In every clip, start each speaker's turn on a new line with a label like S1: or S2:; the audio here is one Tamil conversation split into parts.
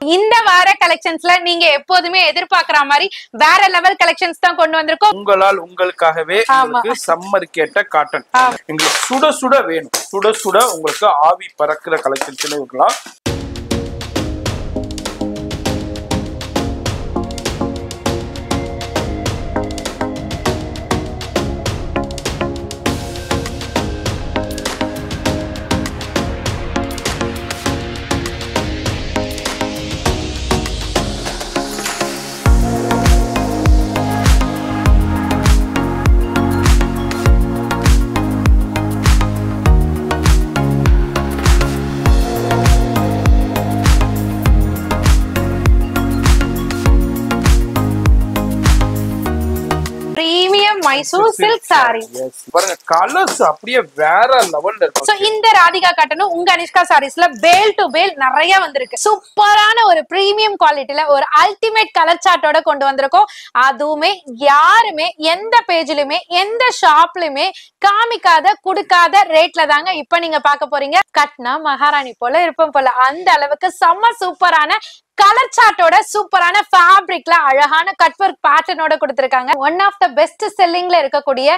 S1: இந்த வார கலெக்ஷன்ஸ்ல நீங்க எப்போதுமே எதிர்பார்க்கிற மாதிரி வேற லெவல் கலெக்ஷன்ஸ் தான் கொண்டு வந்திருக்கோம்.
S2: உங்களால் உங்களுக்காகவே சம்மர் கேட்ட காட்டன் எங்களுக்கு சுட சுட வேணும். சுட சுட உங்களுக்கு ஆவி பறக்கிற கலெக்ஷன்ஸ் இருக்கலாம்.
S1: மைசூர் சில்க் சாரி
S2: பாருங்க, கலர்ஸ் அப்படியே வேற லெவல்ல இருக்கு.
S1: சோ இந்த ராதிகா காட்டனும் உங்க அனிஷ்கா சாரீஸ்ல பேல் டு பேல் நிறைய வந்திருக்கு. சூப்பரான ஒரு பிரீமியம் குவாலிட்டில ஒரு அல்டிமேட் கலர் சார்ட்டோட கொண்டு வந்திருக்கோம். அதுவுமே யாருமே எந்த பேஜ்லயுமே எந்த ஷாப்லயுமே காமிக்காத குடுக்காத ரேட்ல தாங்க இப்ப நீங்க பாக்க போறீங்க. கட்னா மகாராணி போல இருப்போம் போல அந்த அளவுக்கு செம்ம சூப்பரான கலர் சார்ட்டோட சூப்பரான ஃபேப்ரிக்ல அழகான கட் ஒர்க் பேட்டர்னோட கொடுத்திருக்காங்க. ஒன் ஆஃப் த பெஸ்ட் செல்லிங்ல இருக்கக்கூடிய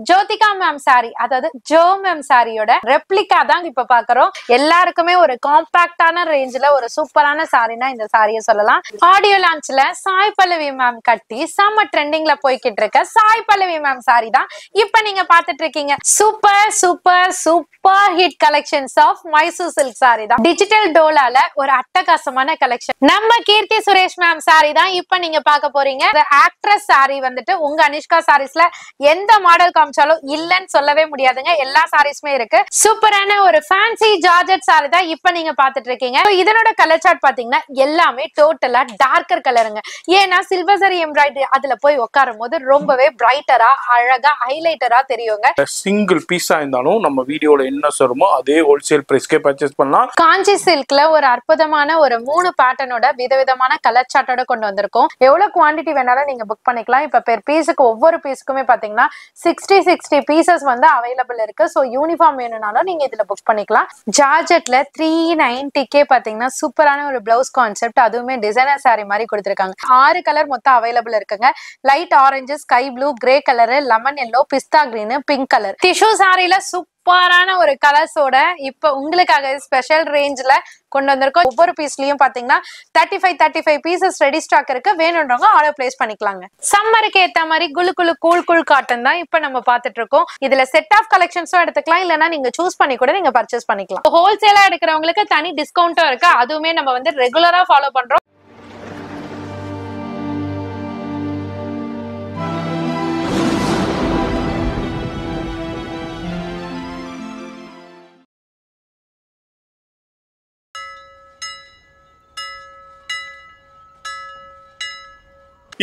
S1: ஜோதிகா மேம் சாரி, அதாவது ஜோ மேம் சாரியோட ரெப்ளிகா தான் இப்ப பாக்குறோம். எல்லாருக்குமே ஒரு காம்பாக்டான ரேஞ்ச்ல ஒரு சூப்பரான சாரினா இந்த சாரியை சொல்லலாம். ஆடியோ லான்ச்ல சாய் பல்லவி மேம் கட்டி செம்ம ட்ரெண்டிங்ல போய்கிட்டு இருக்க சாய் பல்லவி மேம் சாரி தான் இப்ப நீங்க பாத்துட்டு இருக்கீங்க. Super super super hit collections of Mysore silk sari தான். டிஜிட்டல் டோலால ஒரு அட்டகாசமான கலெக்ஷன். நம்ம கீர்த்தி சுரேஷ் மேம் சாரி தான் இப்ப நீங்க பாக்க போறீங்க. ஆக்ட்ரஸ் சாரி வந்துட்டு உங்க அனிஷ்கா சாரீஸ்ல எந்த மாடல் காமிச்சாலும் இல்லன்னு சொல்லவே முடியாதுங்க. எல்லா சாரீஸ்மே இருக்கு. சூப்பரான ஒரு ஃபேன்சி ஜார்ஜெட் சாரி தான் இப்ப நீங்க பாத்துட்டு இருக்கீங்க. இதனோட கலர் சார்ட் பாத்தீங்கன்னா எல்லாமே டோட்டலா டார்க்கர் கலருங்க. ஏன்னா சில்வர் சரி எம்ப்ராய்டரி அதுல போய் உட்காரும் போது ரொம்பவே பிரைட்டரா அழகா ஹைலைட்டரா தெரியுங்க.
S2: சிங்கிள் பீஸா இருந்தாலும் நம்ம வீடியோல என்ன சொல்றோமோ அதே ஹோல்சேல் பிரைஸ்க்கே பர்ச்சேஸ் பண்ணலாம்.
S1: காஞ்சி சில்க்ல ஒரு அற்புதமான ஒரு 3 பேட்டர்னோட விதவிதமான கலர் சார்ட்டோட கொண்டு வந்திருக்கோம். எவ்வளவு குவாண்டிட்டி வேணாலும் நீங்க புக் பண்ணிக்கலாம். இப்ப பெர் பீஸுக்கு ஒவ்வொரு பீஸுக்குமே பாத்தீங்கன்னா 60 பீசஸ் வந்து அவைலபிள் இருக்கு. சோ யூனிஃபார்ம் வேணும்னாலும் நீங்க இதுல புக் பண்ணிக்கலாம். ஜார்ஜெட்ல 390 பாத்தீங்கன்னா சூப்பரான ஒரு பிளவுஸ் கான்செப்ட், அதுவுமே டிசைனர் சாரி மாதிரி கொடுத்திருக்காங்க. 6 கலர் மொத்தம் அவைலபிள் இருக்குங்க. Light orange, sky blue, grey colour, lemon yellow, pista green, pink colour. Tissue சாரில சூப்பரான ஒரு கலர்ஸோட இப்ப உங்களுக்காக ஸ்பெஷல் ரேஞ்ச்ல கொண்டு வந்திருக்கோம். ஒவ்வொரு பீஸ்லயும் பாத்தீங்கன்னா 35 பீசஸ் ரெடி ஸ்டாக் இருக்கு. வேணும்ன்றவங்க ஆர்டர் பிளேஸ் பண்ணிக்கலாங்க. சம்மருக்கு ஏத்த மாதிரி குளு குளு கூல் கூல் காட்டன் தான் இப்ப நம்ம பாத்துட்டு இருக்கோம். இதுல செட் ஆஃப் கலெக்ஷன்ஸும் எடுத்துக்கலாம், இல்லன்னா நீங்க சூஸ் பண்ணி கூட நீங்க பர்ச்சேஸ் பண்ணிக்கலாம். ஹோல்சேலா எடுக்கிறவங்களுக்கு தனி டிஸ்கவுண்டும் இருக்கு. அதுவுமே நம்ம வந்து ரெகுலரா ஃபாலோ பண்றோம்.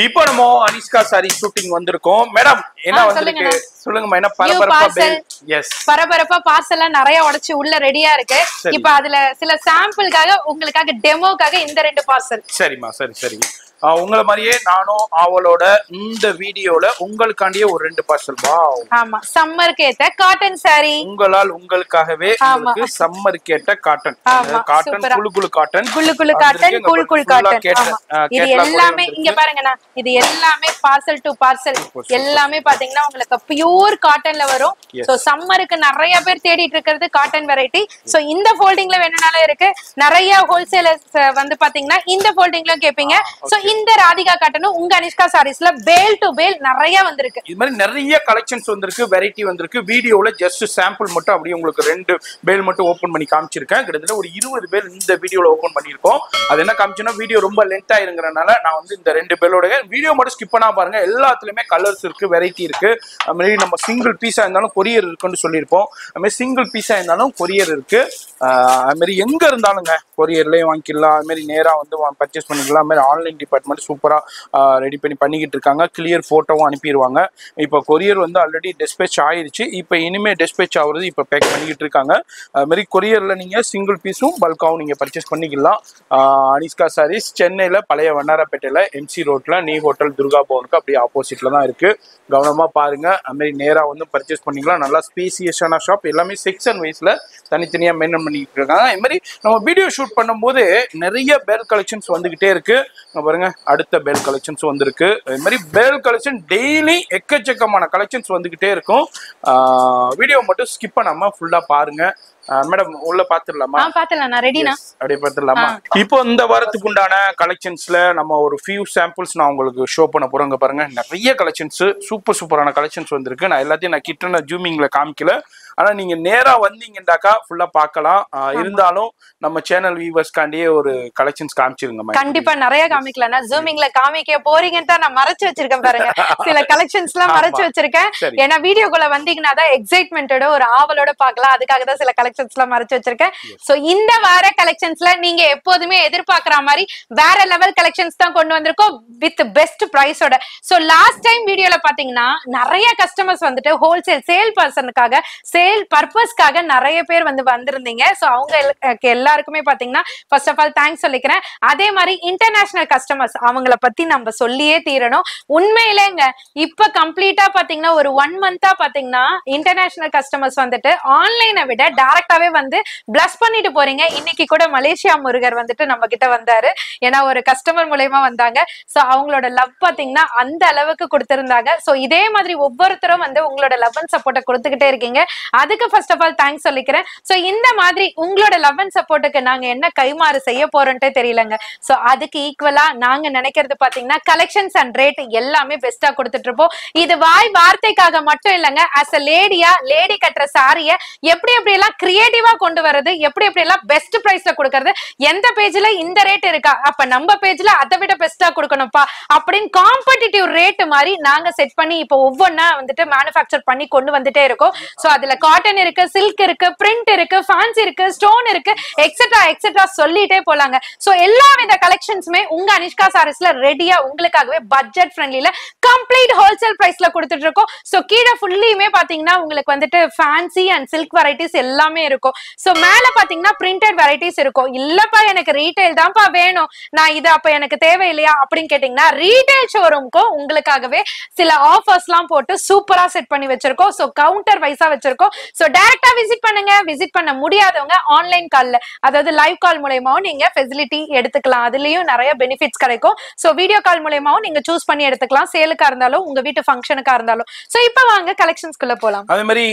S2: இப்போ நம்ம அனிஷ்கா சாரி ஷூட்டிங் வந்திருக்கோம். மேடம் என்ன வந்திருக்கு சொல்லுங்கம்மா. என்ன
S1: பரபரப்பா பார்சல் நிறைய உடைச்சு உள்ள ரெடியா இருக்கு. இப்ப அதுல சில சாம்பிளுக்காக உங்களுக்காக டெமோக்காக இந்த 2 பார்சல்.
S2: சரிம்மா, சரி சரி. உங்களை மாதிரியே நானும் அவளோட இந்த வீடியோல உங்களுக்காண்டியே ஒரு 2 பார்சல். வாவ்,
S1: ஆமா, சம்மர் கேட்ட காட்டன் சாரி.
S2: உங்களால் உங்களுக்காகவே சம்மர் கேட்ட காட்டன். காட்டன் குளு குளு காட்டன்,
S1: குளு குளு காட்டன், கூல் கூல் காட்டன். இது எல்லாமே இங்க பாருங்கண்ணா, இது எல்லாமே பார்சல் டு பார்சல் எல்லாமே பாத்தீங்கன்னா உங்களுக்கு பியூர் காட்டன்ல வரும். சோ சம்மருக்கு நிறைய பேர் தேடிட்டு இருக்கிறது காட்டன் வெரைட்டி. சோ இந்த ஃபோல்டிங்ல வேணும்னாலும் இருக்கு. நிறைய ஹோல்சேலர்ஸ் வந்து பாத்தீங்கன்னா இந்த ஃபோல்டிங்ல கேப்பீங்க. சோ இந்த ராதிகா காட்டனும் உங்க அனிஷ்கா சாரீஸ்ல பேல் டு பேல் நிறைய வந்திருக்கு.
S2: இது மாதிரி நிறைய கலெக்ஷன்ஸ் வந்திருக்கு, வெரைட்டி வந்திருக்கு. வீடியோல ஜஸ்ட் சாம்பிள் மட்டும் அப்படியே உங்களுக்கு 2 பேல் மட்டும் ஓபன் பண்ணி காமிச்சிருக்கேன். கிட்டத்தட்ட ஒரு 20 பேல் இந்த வீடியோல ஓபன் பண்ணிருக்கோம். அது என்ன காமிச்சோன்னா வீடியோ ரொம்ப லென்த் ஆயிருங்கறனால நான் வந்து இந்த 2 பேலோட வீடியோ மட்டும் ஸ்கிப் பண்ணா பாருங்க. எல்லாத்துலயுமே கலர்ஸ் இருக்கு, வெரைட்டி இருக்கு. அது மாதிரி நம்ம சிங்கிள் பீஸா இருந்தாலும் கொரியர் இருக்குன்னு சொல்லியிருப்போம். அது மாதிரி சிங்கிள் பீஸா இருந்தாலும் கொரியர் இருக்கு. அது மாதிரி எங்க இருந்தாலுங்க கொரியர்லயே வாங்கிக்கலாம். அது மாதிரி நேரா வந்து பர்ச்சேஸ் பண்ணிக்கலாம். அது மாதிரி ஆன்லைன் டிபார்ட்மெண்ட் சூப்பரா ரெடி பண்ணிக்கிட்டு இருக்காங்க. கிளியர் போட்டோவும் அனுப்பிடுவாங்க. இப்போ கொரியர் வந்து ஆல்ரெடி டிஸ்பேச் ஆயிருச்சு. இப்போ இனிமே டிஸ்பேச் ஆகுறது இப்போ பேக் பண்ணிக்கிட்டு இருக்காங்க. அது மாதிரி கொரியர்ல நீங்க சிங்கிள் பீஸும் பல்காவும் நீங்க பர்ச்சேஸ் பண்ணிக்கலாம். அனிஷ்கா சாரீஸ் சென்னையில பழைய வண்ணாரப்பேட்டையில எம்சி ரோட்ல நீ ஹோட்டல் துர்கா பவனுக்கு அப்படியே ஆப்போசிட்ல தான் இருக்கு. கவனமா பாருங்க. அது மாதிரி நேரா வந்து பர்ச்சேஸ் பண்ணிக்கலாம். நல்லா ஸ்பேசியஸான ஷாப். எல்லாமே செக்ஷன் வைஸ்ல தனித்தனியா மெயின்டைன் பண்ணிட்டு இருக்காங்க. அது மாதிரி நம்ம வீடியோ ஷூட் பண்ணும்போது நிறைய பேல் கலெக்ஷன்ஸ் வந்துகிட்டே இருக்கு. பாருங்க அடுத்த பேல் கலெக்ஷன்ஸ் வந்திருக்கு. அது மாதிரி பேல் கலெக்ஷன் டெய்லி எக்கச்சக்கமான கலெக்ஷன்ஸ் வந்துகிட்டே இருக்கும். வீடியோ மட்டும் ஸ்கிப் பண்ணாம ஃபுல்லா பாருங்க. மேடம் உள்ள பாத்துடலாமா?
S1: பாத்துடலாம், நான் ரெடினா.
S2: அப்படியே பாத்துடலாமா? இப்போ இந்த வாரத்துக்கு உண்டான கலெக்ஷன்ஸ்ல நம்ம ஒரு ஃபியூ சாம்பிள்ஸ் நான் உங்களுக்கு ஷோ பண்ண போறோம். இங்க பாருங்க நிறைய கலெக்ஷன்ஸ், சூப்பரான கலெக்ஷன்ஸ் வந்திருக்கு. நான் எல்லாத்தையும் நான் கிட்ட ஜூமிங்ல காமிக்கல. ஆனா நீங்க நேரா வந்தீங்கன்னாக்கா ஃபுல்லா பார்க்கலாம். இருந்தாலும் நம்ம சேனல் வியூவர்ஸ்காண்டியே ஒரு கலெக்ஷன்ஸ் காமிச்சிருங்க.
S1: கண்டிப்பா நிறைய காமிக்கலன்னா ஜூமிங்ல காமிக்க போறீங்கன்னு தான் நான் மறைச்சு வச்சிருக்கேன். பாருங்க சில கலெக்ஷன்ஸ் எல்லாம் மறைச்சு வச்சிருக்கேன். ஏன்னா வீடியோக்குள்ள வந்தீங்கன்னா தான் எக்ஸைட்மெண்டோட ஒரு ஆவலோட பார்க்கலாம். அதுக்காக தான் சில கலெக்ஷன்ஸ் எல்லாம் மறைச்சு வச்சிருக்கேன். சோ இந்த வார கலெக்ஷன்ஸ்ல நீங்க எப்போதுமே எதிர்பார்க்கிற மாதிரி வேற லெவல் கலெக்ஷன்ஸ் தான் கொண்டு வந்திருக்கோம் வித் பெஸ்ட் பிரைஸோட. சோ லாஸ்ட் டைம் வீடியோல பாத்தீங்கன்னா நிறைய கஸ்டமர்ஸ் வந்துட்டு ஹோல்சேல் சேல் பர்சனுக்காக சேல் பர்பஸ்க்காக நிறைய பேர் வந்திருந்தீங்க. சோ அவங்க எல்லாருக்குமே பாத்தீங்கன்னா ஃபர்ஸ்ட் ஆஃப் ஆல் தேங்க்ஸ் சொல்லிக்கிறேன். அதே மாதிரி இன்டர்நேஷனல் கஸ்டமர்ஸ் அவங்கள பத்தி நம்ம சொல்லியே தீரணும். உண்மையிலேங்க இப்ப கம்ப்ளீட்டா பாத்தீங்கன்னா ஒரு 1 மந்தா பாத்தீங்கன்னா இன்டர்நேஷனல் கஸ்டமர்ஸ் வந்துட்டு ஆன்லைனை விட டைரக்டாவே வந்து பிளஸ் பண்ணிட்டு போறீங்க. இன்னைக்கு கூட மலேசியா முருகர் வந்துட்டு நம்ம கிட்ட வந்தாரு. ஏன்னா ஒரு கஸ்டமர் மூலமா வந்தாங்க. சோ அவங்களோட லவ் பாத்தீங்கன்னா அந்த அளவுக்கு கொடுத்திருந்தாங்க. சோ இதே மாதிரி ஒவ்வொருத்தரும் வந்து உங்களோட லவ் அண்ட் சப்போர்ட்டை கொடுத்துக்கிட்டே இருக்கீங்க. அதுக்கு ஃபர்ஸ்ட் ஆஃப் ஆல் தேங்க்ஸ் சொல்லிக்கிறேன். சோ இந்த மாதிரி உங்களோட லவ் அண்ட் சப்போர்ட்டுக்கு நாங்க என்ன கைமாறு செய்ய போறோம்ட்டே தெரியலங்க. சோ அதுக்கு ஈக்குவலா நாங்க நினைக்கிறது பாத்தீங்கன்னா கலெக்ஷன்ஸ் அண்ட் ரேட் எல்லாமே பெஸ்டா கொடுத்துட்டு இருப்போம். இது வாய் வார்த்தைக்காக மட்டும் இல்லைங்க. ஆஸ் அ லேடியா லேடி கட்டுற சாரிய எப்படி எல்லாம் கிரியேட்டிவா கொண்டு வரது, எப்படி எல்லாம் பெஸ்ட் பிரைஸ்ல கொடுக்கறது, எந்த பேஜ்ல இந்த ரேட் இருக்கா அப்ப நம்ம பேஜ்ல அதை விட பெஸ்டா கொடுக்கணும்ப்பா அப்படின்னு காம்படிட்டிவ் ரேட் மாதிரி நாங்க செட் பண்ணி இப்போ ஒவ்வொன்னா வந்துட்டு மேனுஃபேக்சர் பண்ணி கொண்டு வந்துட்டே இருக்கோம். சோ அதுல காட்டன் இருக்கு, சில்க் இருக்கு, பிரிண்ட் இருக்கு, ஃபேன்சி இருக்கு, ஸ்டோன் இருக்கு, எக்ஸெட்ரா சொல்லிட்டே போலாங்க. சோ எல்லா வித கலெக்ஷன்ஸுமே உங்க அனிஷ்கா சாரீஸ்ல ரெடியா உங்களுக்காகவே பட்ஜெட் ஃப்ரெண்ட்லில கம்ப்ளீட் ஹோல்சேல் பிரைஸ்ல கொடுத்துட்டு இருக்கோம். சோ கீழே ஃபுல்லியுமே பாத்தீங்கன்னா உங்களுக்கு வந்துட்டு ஃபேன்சி அண்ட் சில்க் வெரைட்டிஸ் எல்லாமே இருக்கும். சோ மேல பாத்தீங்கன்னா பிரிண்டட் வெரைட்டிஸ் இருக்கும். இல்லப்பா எனக்கு ரீட்டைல் தான்ப்பா வேணும், நான் இது அப்ப எனக்கு தேவையில்லையா அப்படின்னு கேட்டீங்கன்னா ரீட்டைல் ஷோரூம்க்கும் உங்களுக்காகவே சில ஆஃபர்ஸ் எல்லாம் போட்டு சூப்பரா செட் பண்ணி வச்சிருக்கோம். சோ கவுண்டர் வைஸா வச்சிருக்கோம். சோ டைரக்டா விசிட் பண்ணுங்க. விசிட் பண்ண முடியாதவங்க ஆன்லைன் கால்ல அதாவது லைவ் கால் மூலமாவும் நீங்க ஃபெசிலிட்டி எடுத்துக்கலாம். அதுலயும் நிறைய பெனிஃபிட்ஸ் கிடைக்கும். சோ வீடியோ கால் மூலமாவும் நீங்க சூஸ் பண்ணி எடுத்துக்கலாம். சேலுக்கா இருந்தாலும் உங்க வீட்டு ஃபங்க்ஷனுக்கா இருந்தாலும். சோ இப்போ வாங்க கலெக்ஷன்ஸ்க்குள்ள போலாம்.
S2: அதே மாதிரி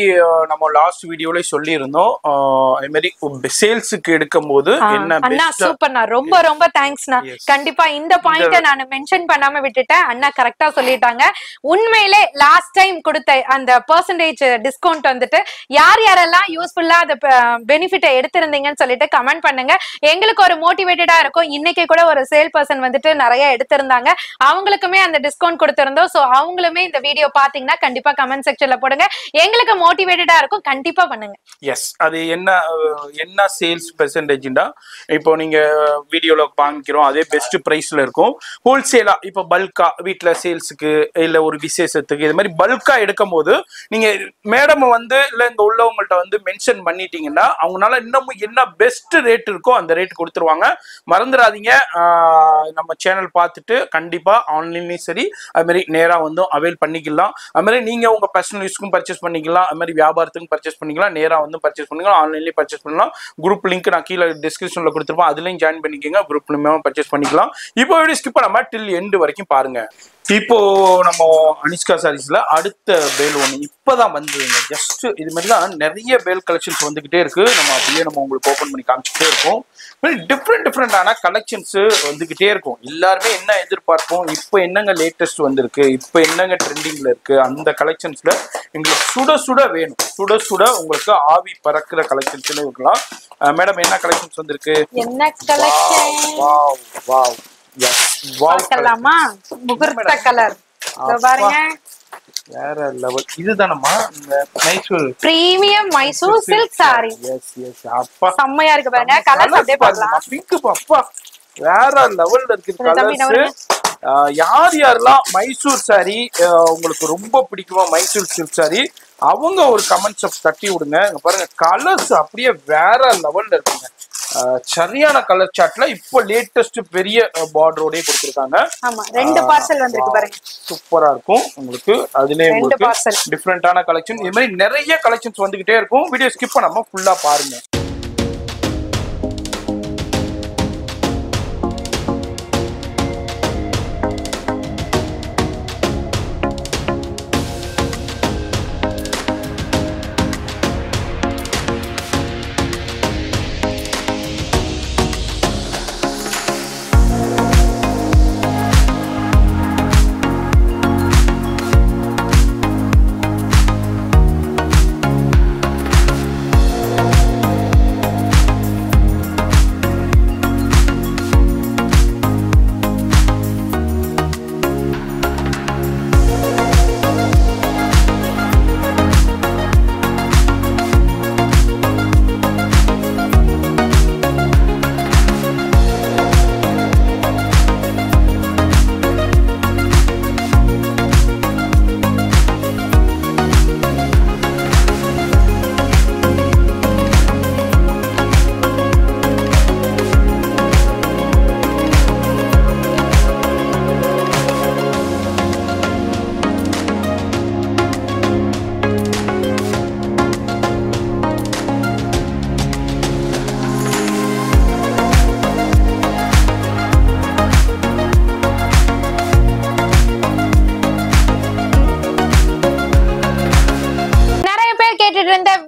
S2: நம்ம லாஸ்ட் வீடியோல சொல்லி இருந்தோம். அதே மாதிரி சேல்ஸ்க்கு எடுக்கும்போது என்ன
S1: அண்ணா சூப்பர்ண்ணா, ரொம்ப தேங்க்ஸ்ண்ணா. கண்டிப்பா இந்த பாயிண்ட நான் மென்ஷன் பண்ணாம விட்டுட்டேன். அண்ணா கரெக்டா சொல்லிட்டாங்க. உண்மையிலே லாஸ்ட் டைம் கொடுத்த அந்த பெர்சன்டேஜ் டிஸ்கவுண்ட் வந்துட்டு யாரெல்லாம் யூஸ்ஃபுல்லா அந்த பெனிஃபிட்டை எடுத்திருந்தீங்கன்னு சொல்லிட்டு கமெண்ட் பண்ணுங்க. எங்களுக்கு ஒரு மோட்டிவேட்டடா இருக்கும். இன்னைக்கு கூட ஒரு சேல் பர்சன் வந்துட்டு நிறைய எடுத்திருந்தாங்க. அவங்களுக்குமே அந்த டிஸ்கவுண்ட் கொடுத்திருந்தோம். சோ அவங்களுமே இந்த வீடியோ பாத்தீங்கன்னா கண்டிப்பா கமெண்ட் செக்ஷன்ல போடுங்க. எங்களுக்கு மோட்டிவேட்டடா இருக்கும். கண்டிப்பா பண்ணுங்க.
S2: எஸ், அது என்ன சேல்ஸ் பெர்சன்டேஜ்னா இப்போ நீங்க வீடியோல காமிக்கிறோம் அதே பெஸ்ட் பிரைஸ்ல இருக்கும். ஹோல்சேலா இப்போ பல்கா வீட்டுல சேல்ஸுக்கு இல்ல ஒரு விசேஷத்துக்கு இது மாதிரி பல்கா எடுக்கும் போது நீங்க மேடம் வந்து இல்ல இங்க உள்ளவங்கள்ட்ட வந்து மென்ஷன் பண்ணிட்டீங்கன்னா அவங்களால இன்னமும் என்ன பெஸ்ட் ரேட் இருக்கோ அந்த ரேட் கொடுத்துருவாங்க. மறந்துடாதீங்க. நம்ம சேனல் பார்த்துட்டு கண்டிப்பா ஆன்லைன்லயும் சரி அது மாதிரி நேரா வந்து அவைல் பண்ணிக்கலாம். அது மாதிரி நீங்க உங்க பர்சனல் யூஸ்க்கும் பர்ச்சேஸ் பண்ணிக்கலாம். அது மாதிரி வியாபாரத்துக்கும் பர்ச்சேஸ் பண்ணிக்கலாம். நேரா வந்து பர்ச்சேஸ் பண்ணிக்கலாம். ஆன்லைன்லயும் பர்ச்சேஸ் பண்ணலாம். குரூப் லிங்க் நான் கீழே டிஸ்கிரிப்ஷன்ல கொடுத்துருப்போம். அதுலயும் ஜாயின் பண்ணிக்கோங்க. குரூப் மூலமா பர்ச்சேஸ் பண்ணிக்கலாம். இப்போ வீடியோ ஸ்கிப் பண்ணாம டில் எண்ட் வரைக்கும் பாருங்க. இப்போ நம்ம அனிஷ்கா சாரீஸ்ல அடுத்த பேல் ஒன்று இப்பதான் வந்ததுங்க. ஜஸ்ட் இது மாதிரிதான் நிறைய பேல் கலெக்ஷன்ஸ் வந்துகிட்டே இருக்கு. நம்ம அப்படியே நம்ம உங்களுக்கு ஓப்பன் பண்ணி காமிச்சுட்டே இருக்கோம். டிஃப்ரெண்டான கலெக்ஷன்ஸ் வந்துகிட்டே இருக்கும். எல்லாருமே என்ன எதிர்பார்ப்போம், இப்போ என்னங்க லேட்டஸ்ட் வந்திருக்கு, இப்போ என்னங்க ட்ரெண்டிங்ல இருக்கு, அந்த கலெக்ஷன்ஸ்ல எங்களுக்கு சுட வேணும். சுட உங்களுக்கு ஆவி பறக்கிற கலெக்ஷன்ஸ் இருக்கலாம். மேடம் என்ன கலெக்ஷன்ஸ் வந்திருக்கு?
S1: என்ன கலெக்ஷன்? வாவ் வாவ் பார்க்கலாமா? முகூர்த்த கலர் பாருங்க,
S2: வேற லெவல். இதுதானமா Mysore premium
S1: Mysore silk sari.
S2: Yes yes, அப்பா
S1: செம்மையா இருக்கு பாருங்க. கலர்ஸ் அப்படியே பார்க்கலாம்.
S2: பிங்க் அப்பா வேற லெவல்ல இருக்கு கலர்ஸ். யார் யாரெல்லாம் மைசூர் சாரி உங்களுக்கு ரொம்ப பிடிக்குமா, மைசூர் சில்க் சாரி, அவங்க ஒரு கமெண்ட்ஸ் தட்டி விடுங்க. பாருங்க கலர்ஸ் அப்படியே வேற லெவல்ல இருக்குங்க. சரியான கலர் சார்ட்ல இப்போ லேட்டஸ்ட் பெரிய பார்டரோடய கொடுத்துருக்காங்க.
S1: ஆமா, 2 பார்சல் வந்திருக்கு பாருங்க.
S2: சூப்பரா இருக்கும் உங்களுக்கு. அதுலயே உங்களுக்கு டிஃப்ரெண்டான கலெக்ஷன், இது மாதிரி நிறைய கலெக்ஷன்ஸ் வந்துகிட்டே இருக்கும். வீடியோ ஸ்கிப் பண்ணாம ஃபுல்லா பாருங்க.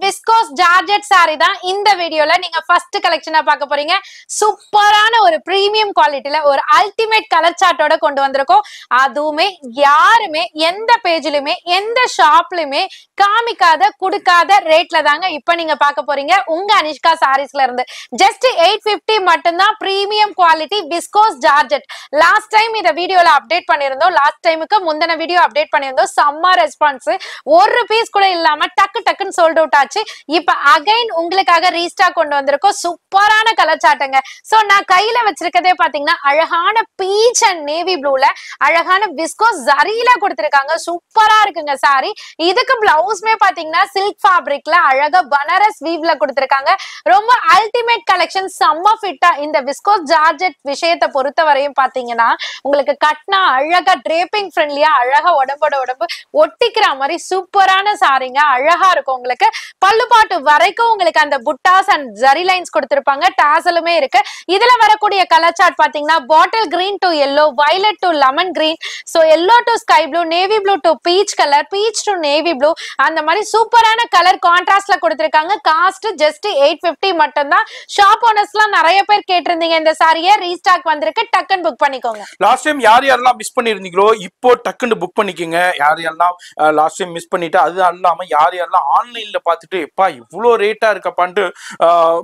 S1: விஸ்கோஸ் ஜார்ஜெட் சாரி தான் இந்த வீடியோல நீங்க ஃபர்ஸ்ட் கலெக்ஷனா பார்க்க போறீங்க. சூப்பரான ஒரு பிரீமியம் குவாலிட்டில ஒரு அல்டிமேட் கலர் சார்ட்டோட கொண்டு வந்திருக்கோம். அதுவுமே யாருமே எந்த பேஜ்லயுமே எந்த ஷாப்லயுமே காமிக்காத கொடுக்காத ரேட்ல தாங்க இப்ப நீங்க பார்க்க போறீங்க. உங்க அனிஷ்கா சாரீஸ்ல இருந்து ஜஸ்ட் 850 மட்டும்தான் premium quality viscose georgette. Last time இந்த வீடியோல அப்டேட் பண்ணிருந்தோம். லாஸ்ட் டைமுக்கு முந்தின வீடியோ அப்டேட் பண்ணிருந்தோம். செம்ம ரெஸ்பான்ஸ், ஒரு பீஸ் கூட இல்லாம டக்கு டக்குன்னு சோல்ட் அவுட் ஆச்சு. இப்ப அகைன் உங்களுக்காக ரீஸ்டாக் கொண்டு வந்திருக்கோம். சூப்பரான கலர் சார்ட்டுங்க. சோ நான் கையில வச்சிருக்கதே பாத்தீங்கன்னா அழகான பீச் அண்ட் நேவி ப்ளூல அழகான விஸ்கோஸ் ஜரியில கொடுத்திருக்காங்க. சூப்பரா இருக்குங்க சாரி. இதுக்கு பிளவுஸ்மே பாத்தீங்கன்னா சில்க் ஃபேப்ரிக்ல அழகா பனாரஸ் வீவ்ல கொடுத்திருக்காங்க. ரொம்ப அல்டிமேட் கலெக்ஷன், செம்ம ஃபிட்டா. இந்த விஸ்கோஸ் ஜார்ஜெட் விஷயத்தை பொறுத்த வரையும் பாத்தீங்கன்னா உங்களுக்கு கட்னா அழகா டிரேப்பிங் ஃப்ரெண்ட்லியா அழகா உடம்போட உடம்பு ஒட்டிக்கிற மாதிரி சூப்பரான சாரிங்க. அழகா இருக்கும். உங்களுக்கு பல்லு பாட்டு வரைக்கும் உங்களுக்கு அந்த புட்டாஸ் அண்ட் ஜரி லைன்ஸ் கொடுத்திருப்பாங்க. டாசலுமே இருக்கு. இதுல வரக்கூடிய கலர் சார்ட் பாத்தீங்கன்னா bottle green to yellow, violet to lemon green, so yellow to sky blue, navy blue to peach colour, beach to navy blue, அந்த மாதிரி சூப்பரான கலர் கான்ட்ராஸ்ட்ல கொடுத்திருக்காங்க. காஸ்ட் ஜஸ்ட் 850 மட்டும் தான். ஷாப் ஓனர்ஸ்லாம் நிறைய பேர் கேட்டிருந்தீங்க இந்த சாரியை. ரீஸ்டாக் வந்திருக்கு, டக்குன்னு புக் பண்ணிக்கோங்க.
S2: லாஸ்ட் டைம் யார் யாரெல்லாம் மிஸ் பண்ணிருந்தீங்களோ இப்போ டக்குன்னு புக் பண்ணிக்கோங்க. யார் யாரெல்லாம் லாஸ்ட் டைம் மிஸ் பண்ணிட்டு, அது இல்லாம யார் யாரெல்லாம் ஆன்லைன்ல பார்த்துட்டு எப்பா இவ்வளோ ரேட்டா இருக்காப்பான்ட்டு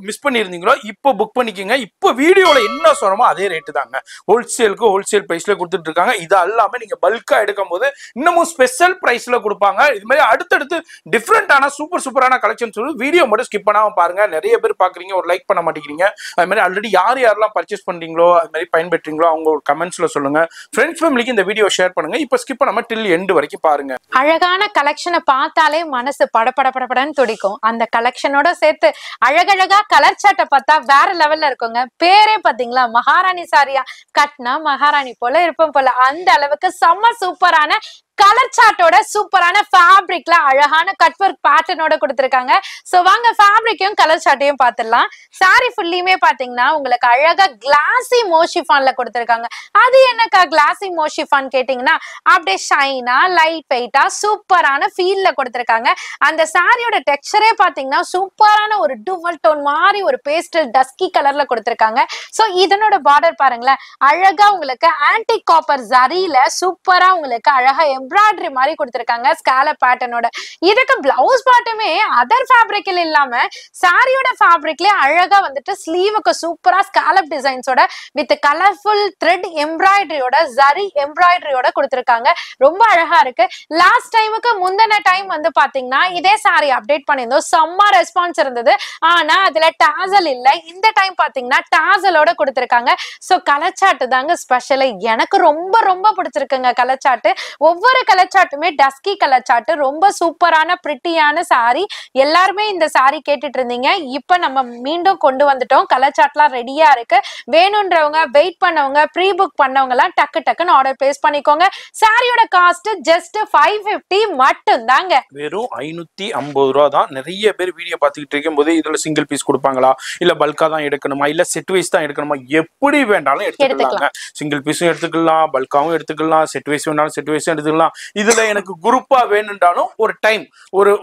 S2: மிஸ் பண்ணியிருந்தீங்களோ இப்போ புக் பண்ணிக்கோங்க. இப்போ வீடியோல என்ன சொல்றோமோ அதே ரேட்டு தாங்க. ஹோல்சேலுக்கு ஹோல்சேல் பிரைஸ்ல கொடுத்துட்டு இருக்காங்க. இது எல்லாமே நீங்க பல்கா எடுக்கும் போது இன்னமும் ஸ்பெஷல் பிரைஸ்ல கொடுப்பாங்க. இது மாதிரி அடுத்தடுத்து டிஃப்ரெண்டான சூப்பரான கலெக்ஷன்ஸ் வீடியோ மட்டும் ஸ்கிப் பண்ணாம பாருங்க. நிறைய பேர் பாக்குறீங்க, ஒரு லைக் பண்ண மாட்டேங்கிறீங்க. அது மாதிரி ஆல்ரெடி யார் யாரெல்லாம் பர்ச்சேஸ் பண்றீங்களோ அது மாதிரி பயன்பெற்றீங்களோ அவங்க ஒரு கமெண்ட்ஸ்ல சொல்லுங்க. ஃப்ரெண்ட்ஸ் ஃபேமிலிக்கு இந்த வீடியோ ஷேர் பண்ணுங்க. இப்போ ஸ்கிப் பண்ணாம டில் எண்ட் வரைக்கும் பாருங்க.
S1: அழகான கலெக்ஷனை பார்த்தாலே மனசு படபடன்னு துடிக்கும். அந்த கலெக்ஷனோட சேர்த்து அழகழகா கலர் சார்ட்டை பார்த்தா வேற லெவல்ல இருக்குங்க. பேரே பாத்தீங்களா, மகாராணி சாரியா கட்னா மகாராணி போல இருப்போம் போல, அந்த அளவுக்கு செம்ம சூப்பரான கலர் சார்ட்டோட சூப்பரான ஃபேப்ரிக்ல அழகான கட் ஒர்க் பேட்டர்னோட கொடுத்திருக்காங்க. சோ வாங்க ஃபேப்ரிக்கையும் கலர் சார்ட்டையும் பார்த்துடலாம். சாரி ஃபுல்லியுமே பாத்தீங்கன்னா உங்களுக்கு அழகா கிளாசி மோஷிஃபான்ல கொடுத்திருக்காங்க. அது என்னக்கா கிளாசி மோஷிஃபான் கேட்டீங்கன்னா அப்படியே ஷைனா லைட் வெயிட்டா சூப்பரான ஃபீல்ல கொடுத்திருக்காங்க. அந்த சாரியோட டெக்ஸ்சரே பாத்தீங்கன்னா சூப்பரான ஒரு டுவல் டோன் மாதிரி ஒரு பேஸ்டல் டஸ்கி கலர்ல கொடுத்திருக்காங்க. சோ இதனோட பார்டர் பாருங்களேன், அழகா உங்களுக்கு ஆன்டிக் காப்பர் ஜரியில சூப்பரா உங்களுக்கு அழகா எம்ப்ராய்டரி மாதிரி கொடுத்திருக்காங்க ஸ்காலப் பேட்டர்னோட. இதுக்கு பிளவுஸ் பாட்டுமே அதர் ஃபேப்ரிக்ல இல்லாம சாரியோட ஃபேப்ரிக்லயே அழகா வந்துட்டு ஸ்லீவுக்கு சூப்பரா ஸ்காலப் டிசைன்ஸோட வித் கலர்ஃபுல் த்ரெட் எம்ப்ராய்டரியோட ஜரி எம்ப்ராய்டரியோட கொடுத்திருக்காங்க. ரொம்ப அழகா இருக்கு. லாஸ்ட் டைமுக்கு முந்தின டைம் வந்து பாத்தீங்கன்னா இதே சாரி அப்டேட் பண்ணியிருந்தோம், செம்ம ரெஸ்பான்ஸ் இருந்தது. ஆனா அதுல டாசல் இல்ல. இந்த டைம் பாத்தீங்கன்னா டாசலோட கொடுத்திருக்காங்க. சோ கலச்சாட்டு தாங்க ஸ்பெஷல். எனக்கு ரொம்ப ரொம்ப பிடிச்சிருக்குங்க கலச்சாட்டு. ஒவ்வொரு கலச்சாட்டுமே டஸ்கி கலச்சாட்டு, ரொம்ப சூப்பரான பிரிட்டியான சாரி. எல்லாருமே இந்த சாரி கேட்டுட்டு இருந்தீங்க. இப்ப நம்ம மீண்டும் கொண்டு வந்துட்டோம். கலச்சாட்லாம் ரெடியா இருக்கு. வேணும்ன்றவங்க, வெயிட் பண்ணவங்க, ப்ரீ புக் பண்ணவங்க எல்லாம் டக்கு டக்குன்னு ஆர்டர் பிளேஸ் பண்ணிக்கோங்க. சாரியோட காஸ்ட் ஜஸ்ட் 550 மட்டும் தாங்க.
S2: வெறும் 550 ரூபா தான். நிறைய பேர் வீடியோ பார்த்துக்கிட்டு இருக்கும் போது இதுல சிங்கிள் பீஸ் கொடுப்பாங்களா, இல்ல பல்கா தான் எடுக்கணுமா, இல்ல செட் வைஸ் தான் எடுக்கணுமா, எப்படி வேண்டாலும் எடுத்துக்கலாம். சிங்கிள் பீஸும் எடுத்துக்கலாம், பல்காவும் எடுத்துக்கலாம், செட் வைஸ் வேணாலும் செட் வைஸும் எடுத்துக்கலாம். இதுல எனக்கு குரூப்பா வேணும்னாலும் ஒரு டைம்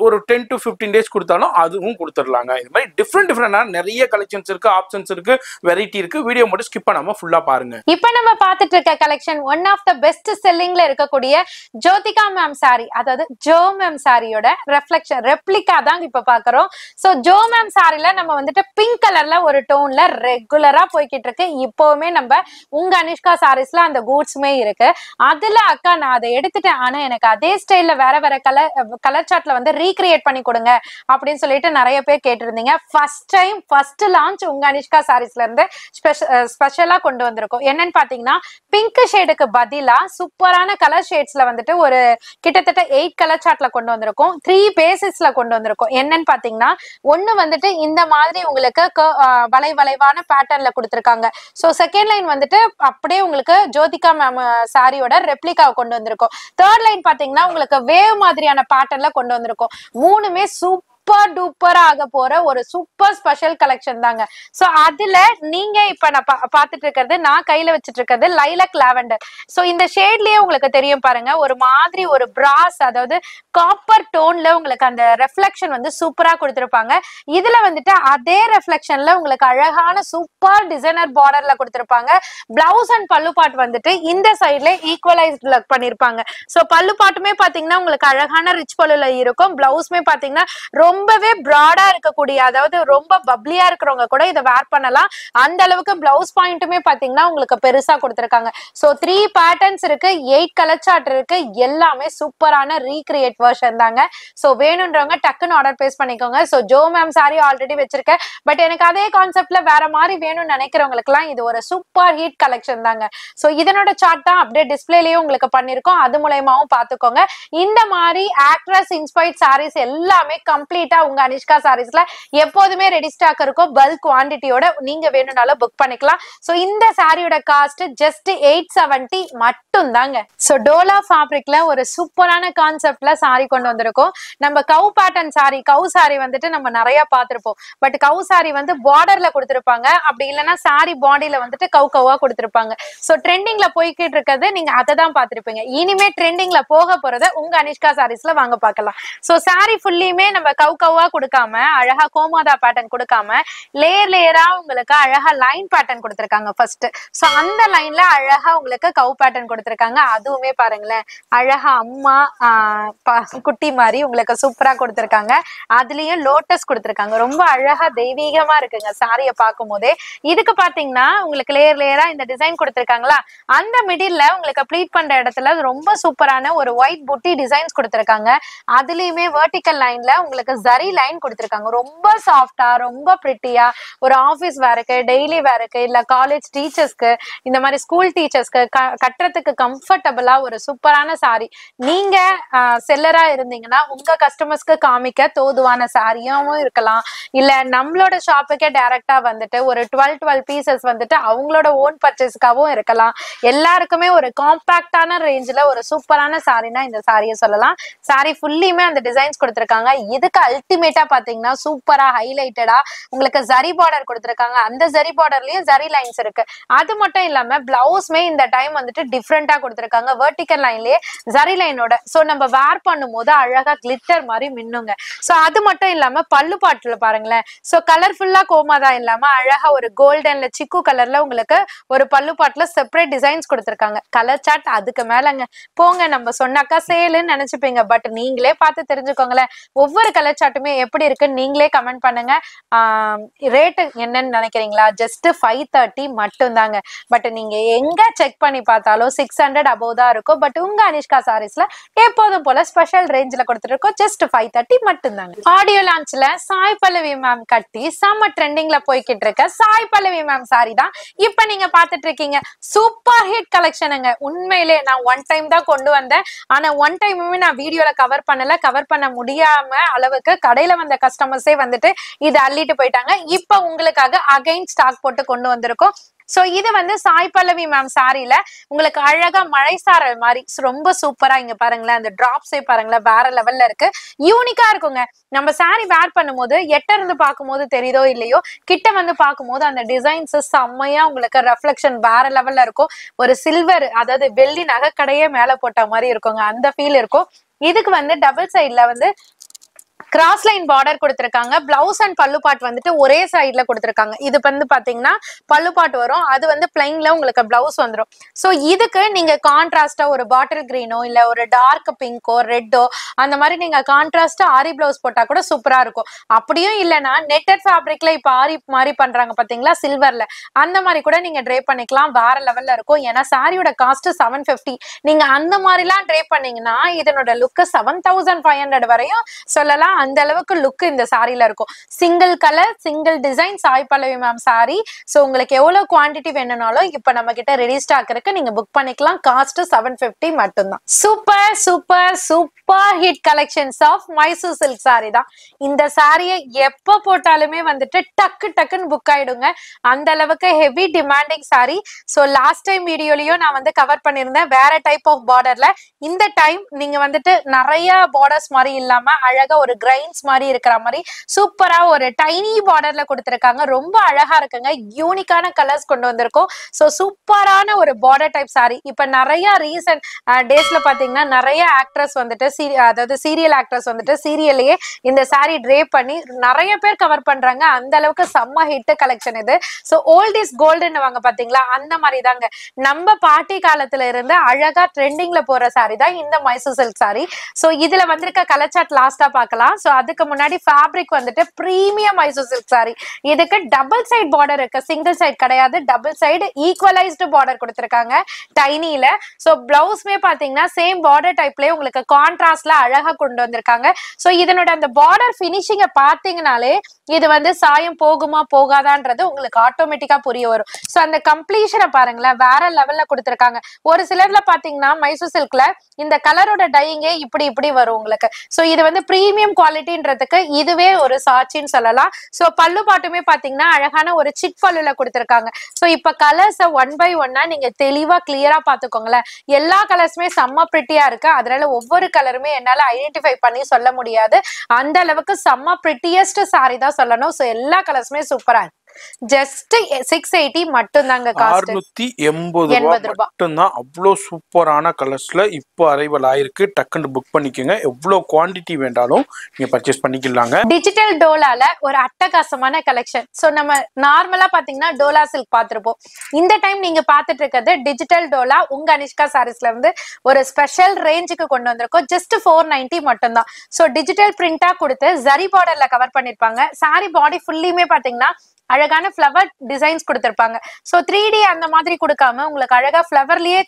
S2: ஒரு 10 to 15 டேஸ் கொடுத்தாலும் அதுவும் கொடுத்துடலாங்க. இது மாதிரி டிஃப்ரெண்டான நிறைய கலெக்ஷன்ஸ் இருக்கு, ஆப்ஷன்ஸ் இருக்கு, வெரைட்டி இருக்கு. வீடியோ மட்டும் ஸ்கிப் பண்ணாம ஃபுல்லா பாருங்க.
S1: இப்ப நம்ம பார்த்துட்டு இருக்க collection one of the best செல்லிங்ல இருக்கக்கூடிய ஜோதிகா மேம் சாரி, அதாவது ஜோ மேம் சாரியோட ரெஃப்ளெக்ஷன் ரெப்ளிகா தான் இப்ப பாக்குறோம். சோ ஜோ மேம் சாரில நம்ம வந்துட்டு பிங்க் கலர்ல ஒரு டோன்ல ரெகுலரா போய்கிட்டு இருக்கு. இப்பவுமே நம்ம உங்க அனிஷ்கா சாரீஸ்ல அந்த கூட்ஸ்மே இருக்கு. அதுல அக்கா நான் அதை எடுத்துட்டேன், ஆனா எனக்கு அதே ஸ்டைல்ல வேற வேற கலர் சார்ட்ல வந்து ரீக்ரியேட் பண்ணி கொடுங்க அப்படின்னு சொல்லிட்டு நிறைய பேர் கேட்டிருந்தீங்க. ஃபர்ஸ்ட் டைம் ஃபர்ஸ்ட் லான்ச் உங்க அனிஷ்கா சாரீஸ்ல இருந்து ஸ்பெஷலா கொண்டு வந்திருக்கோம். என்னன்னு பாத்தீங்கன்னா பிங்க் ஷேடுக்கு பதிலா சூப்பரான கலர் ஷேட்ஸ்ல வந்துட்டு ஒரு கிட்டத்தட்ட 8 கலர் சார்ட்ல கொண்டு வந்திருக்கோம். 3 பேசிஸ்ல கொண்டு வந்திருக்கோம். என்னன்னு பாத்தீங்கன்னா ஒண்ணு வந்துட்டு இந்த மாதிரி உங்களுக்கு வளைவான பேட்டர்ன்ல கொடுத்திருக்காங்க. சோ செகண்ட் லைன் வந்துட்டு அப்படியே உங்களுக்கு ஜோதிகா மேம் சாரியோட ரெப்ளிகா கொண்டு வந்திருக்கோம். தேர்ட் லைன் பாத்தீங்கன்னா உங்களுக்கு வேவ் மாதிரியான பேட்டர்ன்ல கொண்டு வந்திருக்கோம். மூணுமே சூப்பர் டூப்பர் ஆக போற ஒரு சூப்பர் ஸ்பெஷல் கலெக்ஷன் தாங்க. சோ அதுல நீங்க இப்ப நான் பாத்துட்டு இருக்கிறது, நான் கையில வச்சிட்டு இருக்கிறது லைலக் லாவெண்டர். சோ இந்த ஷேட்லயே உங்களுக்கு தெரியும் பாருங்க, ஒரு மாதிரி ஒரு பிராஸ், அதாவது காப்பர் டோன்ல உங்களுக்கு அந்த ரெஃப்ளெக்ஷன் வந்து சூப்பரா கொடுத்திருப்பாங்க. இதுல வந்துட்டு அதே ரெஃப்ளெக்ஷன்ல உங்களுக்கு அழகான சூப்பர் டிசைனர் பார்டர்ல கொடுத்திருப்பாங்க. பிளவுஸ் அண்ட் பல்லு பாட் வந்துட்டு இந்த சைட்ல ஈக்குவலைஸ்ட் பண்ணிருப்பாங்க. சோ பல்லு பாட்டுமே பாத்தீங்கன்னா உங்களுக்கு அழகான ரிச் பல்லுல இருக்கும். பிளவுஸ்மே பாத்தீங்கன்னா ரொம்பவே பிராடா இருக்கக்கூடிய, அதாவது ரொம்ப பப்ளியா இருக்கிறவங்க கூட இதை வேர் பண்ணலாம். அந்த அளவுக்கு பிளவுஸ் பாயிண்ட்டுமே பாத்தீங்கன்னா உங்களுக்கு பெருசா கொடுத்திருக்காங்க. சோ 3 பேட்டர்ன்ஸ் இருக்கு, 8 கலர் சார்ட் இருக்கு. எல்லாமே சூப்பரான ரீக்ரியேட் வெர்ஷன் தாங்க. சோ வேணும்ன்றவங்க டக்குன்னு ஆர்டர் பிளேஸ் பண்ணிக்கோங்க. So Joe ma'am sorry already வச்சிருக்கேன், பட் எனக்கு அதே கான்செப்ட்ல வேற மாதிரி வேணும்னு நினைக்கிறவங்களுக்கு எல்லாம் இது ஒரு சூப்பர் ஹிட் கலெக்ஷன் தாங்க. சோ இதனோட சார்ட் தான் அப்படியே டிஸ்பிளேலயும் உங்களுக்கு பண்ணிருக்கோம், அது மூலமாவும் பாத்துக்கோங்க. இந்த மாதிரி ஆக்ட்ரஸ் இன்ஸ்பைர்ட் சாரீஸ் எல்லாமே கம்ப்ளீட்டா உங்க அனிஷ்கா சாரீஸ்ல எப்போதுமே ரெடி ஸ்டாக் இருக்கும். பல்க் குவாண்டிட்டியோட நீங்க வேணும்னாலும் புக் பண்ணிக்கலாம். சோ இந்த சாரியோட காஸ்ட் ஜஸ்ட் 870 மட்டும் தாங்க. சோ டோலா ஃபேப்ரிக்ல ஒரு சூப்பரான கான்செப்ட்ல சாரி கொண்டு வந்திருக்கோம். நம்ம கவு பேட்டர்ன் சாரி, கவு சாரி வந்துட்டு நம்ம நிறைய பார்த்திருப்போம். பட் கவு சாரி வந்து பார்டர்ல கொடுத்திருப்பாங்க, அப்படி இல்லைன்னா சாரி பாடியில வந்துட்டு கவா கொடுத்திருப்பாங்க. சோ ட்ரெண்டிங்ல போய்கிட்டு இருக்கிறது நீங்க அதை தான் பார்த்திருப்பீங்க. இனிமே ட்ரெண்டிங்ல போக போறத உங்க அனிஷ்கா சாரீஸ்ல வாங்க பார்க்கலாம். சோ சாரி ஃபுல்லியுமே நம்ம கவா கொடுக்காம அழகா கோமாதா பேட்டர்ன் கொடுக்காம லேயரா உங்களுக்கு அழகா லைன் பேட்டர்ன் கொடுத்திருக்காங்க ஃபர்ஸ்ட். சோ அந்த லைன்ல அழகா உங்களுக்கு கவு பேட்டர்ன் கொடுத்திருக்காங்க. அதுவுமே பாருங்களேன், அழகா அம்மா குட்டி மாதிரி உங்களுக்கு சூப்பரா கொடுத்திருக்காங்க. அதுலயும் லோட்டஸ் கொடுத்திருக்காங்க. ரொம்ப அழகா தெய்வீகமா இருக்குங்க சாரிய பார்க்கும் போதே. இதுக்கு பாத்தீங்கன்னா உங்களுக்கு லேயரா இந்த டிசைன் கொடுத்திருக்காங்களா, அந்த மிடில்ல உங்களுக்கு ப்ளீட் பண்ற இடத்துல ரொம்ப சூப்பரான ஒரு ஒயிட் புட்டி டிசைன்ஸ் கொடுத்திருக்காங்க. அதுலயுமே வெர்டிக்கல் லைன்ல உங்களுக்கு ஜரி லைன் கொடுத்திருக்காங்க. ரொம்ப சாஃப்டா, ரொம்ப பிரிட்டியா, ஒரு ஆபீஸ் வேருக்கு, டெய்லி வேருக்கு, இல்ல காலேஜ் டீச்சர்ஸ்க்கு, இந்த மாதிரி ஸ்கூல் டீச்சர்ஸ்க்கு கட்டுறதுக்கு கம்ஃபர்டபுளா ஒரு சூப்பரான சாரி. நீங்க செல்லரா இருந்தீங்கன்னா உங்க கஸ்டமர்ஸ்க்கு காமிக்க தோதுவான சாரியாவும் இருக்கலாம், இல்ல நம்மளோட ஷாப்புக்கே டைரக்டா வந்துட்டு ஒரு 12 பீசஸ் வந்துட்டு அவங்களோட ஓன் பர்ச்சேஸ்க்காகவும் இருக்கலாம். எல்லாருக்குமே ஒரு காம்பாக்டான ரேஞ்சில ஒரு சூப்பரான சாரினா இந்த சாரியை சொல்லலாம். சாரி ஃபுல்லியுமே அந்த டிசைன்ஸ் கொடுத்திருக்காங்க. இதுக்கு அல்டிமேட்டா பாத்தீங்கன்னா சூப்பரா ஹைலைட்டடா உங்களுக்கு ஜரி பார்டர் கொடுத்திருக்காங்க. அந்த ஜரி பார்டர்லயும் ஜரி லைன்ஸ் இருக்கு. அது மட்டும் இல்லாம பிளவுஸ்மே இந்த டைம் வந்துட்டு டிஃப்ரெண்டா கொடுத்திருக்காங்க. வெர்டிக்கல் லைன்லயே ஜரி லைனோட. சோ நம்ம வேர் பண்ணும்போது அழகா கிளிட்டர் மாதிரி மின்னுங்க. சோ அது மட்டும் இல்லாம பல்லு பாட்டுல பாருங்களேன். சோ கலர்ஃபுல்லா கோமாதா இல்லாம அழகா ஒரு கோல்டன்ல சிக்கு கலர்ல உங்களுக்கு ஒரு பல்லு பாட்டுல செப்பரேட் டிசைன்ஸ் கொடுத்திருக்காங்க. கலர் சார்ட் அதுக்கு மேலங்க போங்க. நம்ம சொன்னாக்கா சேலுன்னு நினைச்சுப்பீங்க. பட் நீங்களே பார்த்து தெரிஞ்சுக்கோங்களேன். ஒவ்வொரு கலர் சார்ட்டுமே எப்படி இருக்குன்னு நீங்களே கமெண்ட் பண்ணுங்க. ரேட்டு என்னன்னு நினைக்கிறீங்களா? ஜஸ்ட் 530 மட்டும் தாங்க. பட் நீங்க எங்க செக் பண்ணி பார்த்தாலும் 600 above தான் இருக்கும். பட் உங்க அனிஷ்கா சாரீஸ்ல எப்போதும் போல ஸ்பெஷல் ரேஞ்ச்ல கொடுத்துருக்கோம். ஜஸ்ட் 530 மட்டும் தாங்க. ஆடியோ லான்ச்ல சாய் பல்லவி மேம் கட்டி செம்ம ட்ரெண்டிங்ல போய்கிட்டு இருக்க சாய் பல்லவி மேம் சாரி தான் இப்ப நீங்க பாத்துட்டு இருக்கீங்க. சூப்பர் ஹிட் கலெக்ஷனுங்க. உண்மையிலே நான் ஒன் டைம் தான் கொண்டு வந்தேன். ஆனா ஒன் டைமுமே நான் வீடியோல கவர் பண்ணல. கவர் பண்ண முடியாம அளவுக்கு கடையில வந்த கஸ்டமர்ஸே வந்துட்டு இது அள்ளிட்டு போயிட்டாங்க. இப்ப உங்களுக்காக அகைன் ஸ்டாக் போட்டு கொண்டு வந்திருக்கோம். சோ இது வந்து சாய் பல்லவி மேம் சாரில உங்களுக்கு அழகா மழை சாரல் மாதிரி ரொம்ப சூப்பரா இங்க பாருங்களேன். அந்த டிராப்ஸே பாருங்களேன் வேற லெவல்ல இருக்கு. யூனிக்கா இருக்குங்க. நம்ம சாரி வேர் பண்ணும்போது எட்ட இருந்து பார்க்கும்போது தெரியுதோ இல்லையோ, கிட்ட வந்து பார்க்கும்போது அந்த டிசைன்ஸ் செம்மையா உங்களுக்கு ரெஃப்ளெக்ஷன் வேற லெவல்ல இருக்கும். ஒரு சில்வர் அதாவது வெள்ளி நகைக்கடையே மேல போட்ட மாதிரி இருக்குங்க. அந்த ஃபீல் இருக்கும். இதுக்கு வந்து டபுள் சைட்ல வந்து கிராஸ் லைன் பார்டர் கொடுத்திருக்காங்க. பிளவுஸ் அண்ட் பல்லு பாட் வந்துட்டு ஒரே சைட்ல கொடுத்திருக்காங்க. இது வந்து பாத்தீங்கன்னா பல்லு பாட் வரும். அது வந்து பிளைன்ல உங்களுக்கு பிளவுஸ் வந்துடும். சோ இதுக்கு நீங்க கான்ட்ராஸ்டா ஒரு பாட்டில் கிரீனோ இல்ல ஒரு டார்க் பிங்கோ ரெட்டோ அந்த மாதிரி நீங்க கான்ட்ராஸ்டா ஆரி பிளவுஸ் போட்டா கூட சூப்பரா இருக்கும். அப்படியும் இல்லைன்னா நெட்டட் ஃபேப்ரிக்ல இப்ப ஆரி மாதிரி பண்றாங்க பாத்தீங்களா சில்வர்ல, அந்த மாதிரி கூட நீங்க ட்ரே பண்ணிக்கலாம். வேற லெவல்ல இருக்கும். ஏன்னா சாரியோட காஸ்ட் 750. நீங்க அந்த மாதிரி எல்லாம் ட்ரே பண்ணீங்கன்னா இதனோட லுக் 7500 வரையும் சொல்லலாம். அந்த அளவுக்கு லுக் இந்த சாரில இருக்கும். Single colour single design Sai Pallavi ma'am sari. So உங்களுக்கு எவ்வளவு குவாண்டிட்டி வேணும்னாலும் இப்ப நம்ம கிட்ட ரெடி ஸ்டாக் இருக்கு. நீங்க புக் பண்ணிக்கலாம். காஸ்ட் 750 மட்டும் தான். Super super super hit collections of Mysore silk sari தான். இந்த சாரியை எப்ப போட்டாலுமே வந்துட்டு டக்கு டக்குன்னு புக் ஆயிடுங்க. அந்த அளவுக்கு heavy demanding sari. So last time வீடியோலயும் நான் வந்து கவர் பண்ணிருந்தேன் வேற டைப் ஆஃப் பார்டர்ல. இந்த டைம் நீங்க வந்துட்டு நிறைய பார்டர்ஸ் மாதிரி இல்லாம அழகா ஒரு கிரைன்ஸ் மாதிரி இருக்கிற மாதிரி சூப்பரா ஒரு டைனி பார்டர்ல கொடுத்திருக்காங்க. ரொம்ப அழகா இருக்குங்க. யூனிக்கான கலர்ஸ் கொண்டு வந்திருக்கோம். சோ சூப்பரான ஒரு பார்டர் டைப் சாரி. இப்ப நிறைய ரீசன்ட் டேஸ்ல பாத்தீங்கன்னா நிறைய ஆக்ட்ரஸ் வந்துட்டு அதாவது சீரியல் ஆக்ட்ரஸ் வந்துட்டு சீரியல்லையே இந்த சாரி ட்ரே பண்ணி நிறைய பேர் கவர் பண்றாங்க. அந்த அளவுக்கு செம்ம ஹிட் கலெக்ஷன் இது. சோ ஓல்ட் இஸ் கோல்டுன்னு வாங்க பாத்தீங்களா, அந்த மாதிரி தாங்க. நம்ம பாட்டி காலத்துல இருந்து அழகா ட்ரெண்டிங்ல போற சாரி தான் இந்த மைசூர் சில்க் சாரி. சோ இதுல வந்திருக்க கலர் சார்ட் லாஸ்டா பார்க்கலாம். சோ அதுக்கு முன்னாடி ஃபேப்ரிக் வந்துட்டு பிரீமியம் மைசூர் சில்க் சாரி. இதுக்கு டபுள் சைடு பார்டர் இருக்கு. சிங்கிள் சைடு கிடையாது. டபுள் சைடு ஈக்குவலைஸ்டு பார்டர் கொடுத்திருக்காங்க டைனில. சோ பிளவுஸ்மே பாத்தீங்கன்னா சேம் பார்டர் டைப்லயே உங்களுக்கு கான்ட்ராஸ்ட்ல அழகா கொண்டு வந்திருக்காங்க. சோ இதனோட அந்த பார்டர் பினிஷிங்க பாத்தீங்கன்னாலே இது வந்து சாயம் போகுமா போகாதான்றது உங்களுக்கு ஆட்டோமேட்டிக்கா புரிய வரும். சோ அந்த கம்ப்ளீஷனை பாருங்களேன் வேற லெவல்ல கொடுத்திருக்காங்க. ஒரு சிலர்ல பாத்தீங்கன்னா மைசூர் சில்க்ல இந்த கலரோட டையிங்கே இப்படி வரும் உங்களுக்கு. சோ இது வந்து பிரீமியம் குவாலிட்டின்றதுக்கு இதுவே ஒரு சாட்சின்னு சொல்லலாம். சோ பல்லு பாட்டுமே பாத்தீங்கன்னா அழகான ஒரு சிட் பல்லுல கொடுத்திருக்காங்க. சோ இப்ப கலர்ஸ் ஒன் பை ஒன்னா நீங்க தெளிவா கிளியரா பாத்துக்கோங்களேன். எல்லா கலர்ஸுமே செம்ம பிரிட்டியா இருக்கு. அதனால ஒவ்வொரு கலருமே என்னால ஐடென்டிஃபை பண்ணி சொல்ல முடியாது. அந்த அளவுக்கு செம்ம பிரிட்டியஸ்ட் சாரி தான் சொல்லணும். சோ எல்லா கலர்ஸுமே சூப்பரா இருக்கு. ஜஸ்ட் 680 மட்டும் தாங்க.
S2: 680 மட்டும் தான். அவ்வளோ சூப்பரான கலர்ஸ்ல இப்போ அரைவல் ஆயிருக்கு. டக்குன்னு புக் பண்ணிக்கோங்க. எவ்வளோ குவாண்டிட்டி வேண்டாலும் நீங்க பர்ச்சேஸ் பண்ணிக்கலாங்க.
S1: டிஜிட்டல் டோலால ஒரு அட்டகாசமான கலெக்ஷன். சோ நம்ம நார்மலா பாத்தீங்கன்னா டோலா சில்க் பாத்துருப்போம். இந்த டைம் நீங்க பாத்துட்டு இருக்கிறது டிஜிட்டல் டோலா. உங்க அனிஷ்கா சாரீஸ்ல இருந்து ஒரு ஸ்பெஷல் ரேஞ்சுக்கு கொண்டு வந்திருக்கோம். ஜஸ்ட் 490 மட்டும் தான். சோ டிஜிட்டல் பிரிண்டா கொடுத்து ஜரி பார்டர்ல கவர் பண்ணிருப்பாங்க. சாரி பாடி ஃபுல்லியுமே பாத்தீங்கன்னா அழகான ஃப்ளவர் டிசைன்ஸ் கொடுத்திருப்பாங்க. சோ 3D அந்த மாதிரி கொடுக்காம உங்களுக்கு அழகா ஃப்ளவர்லயே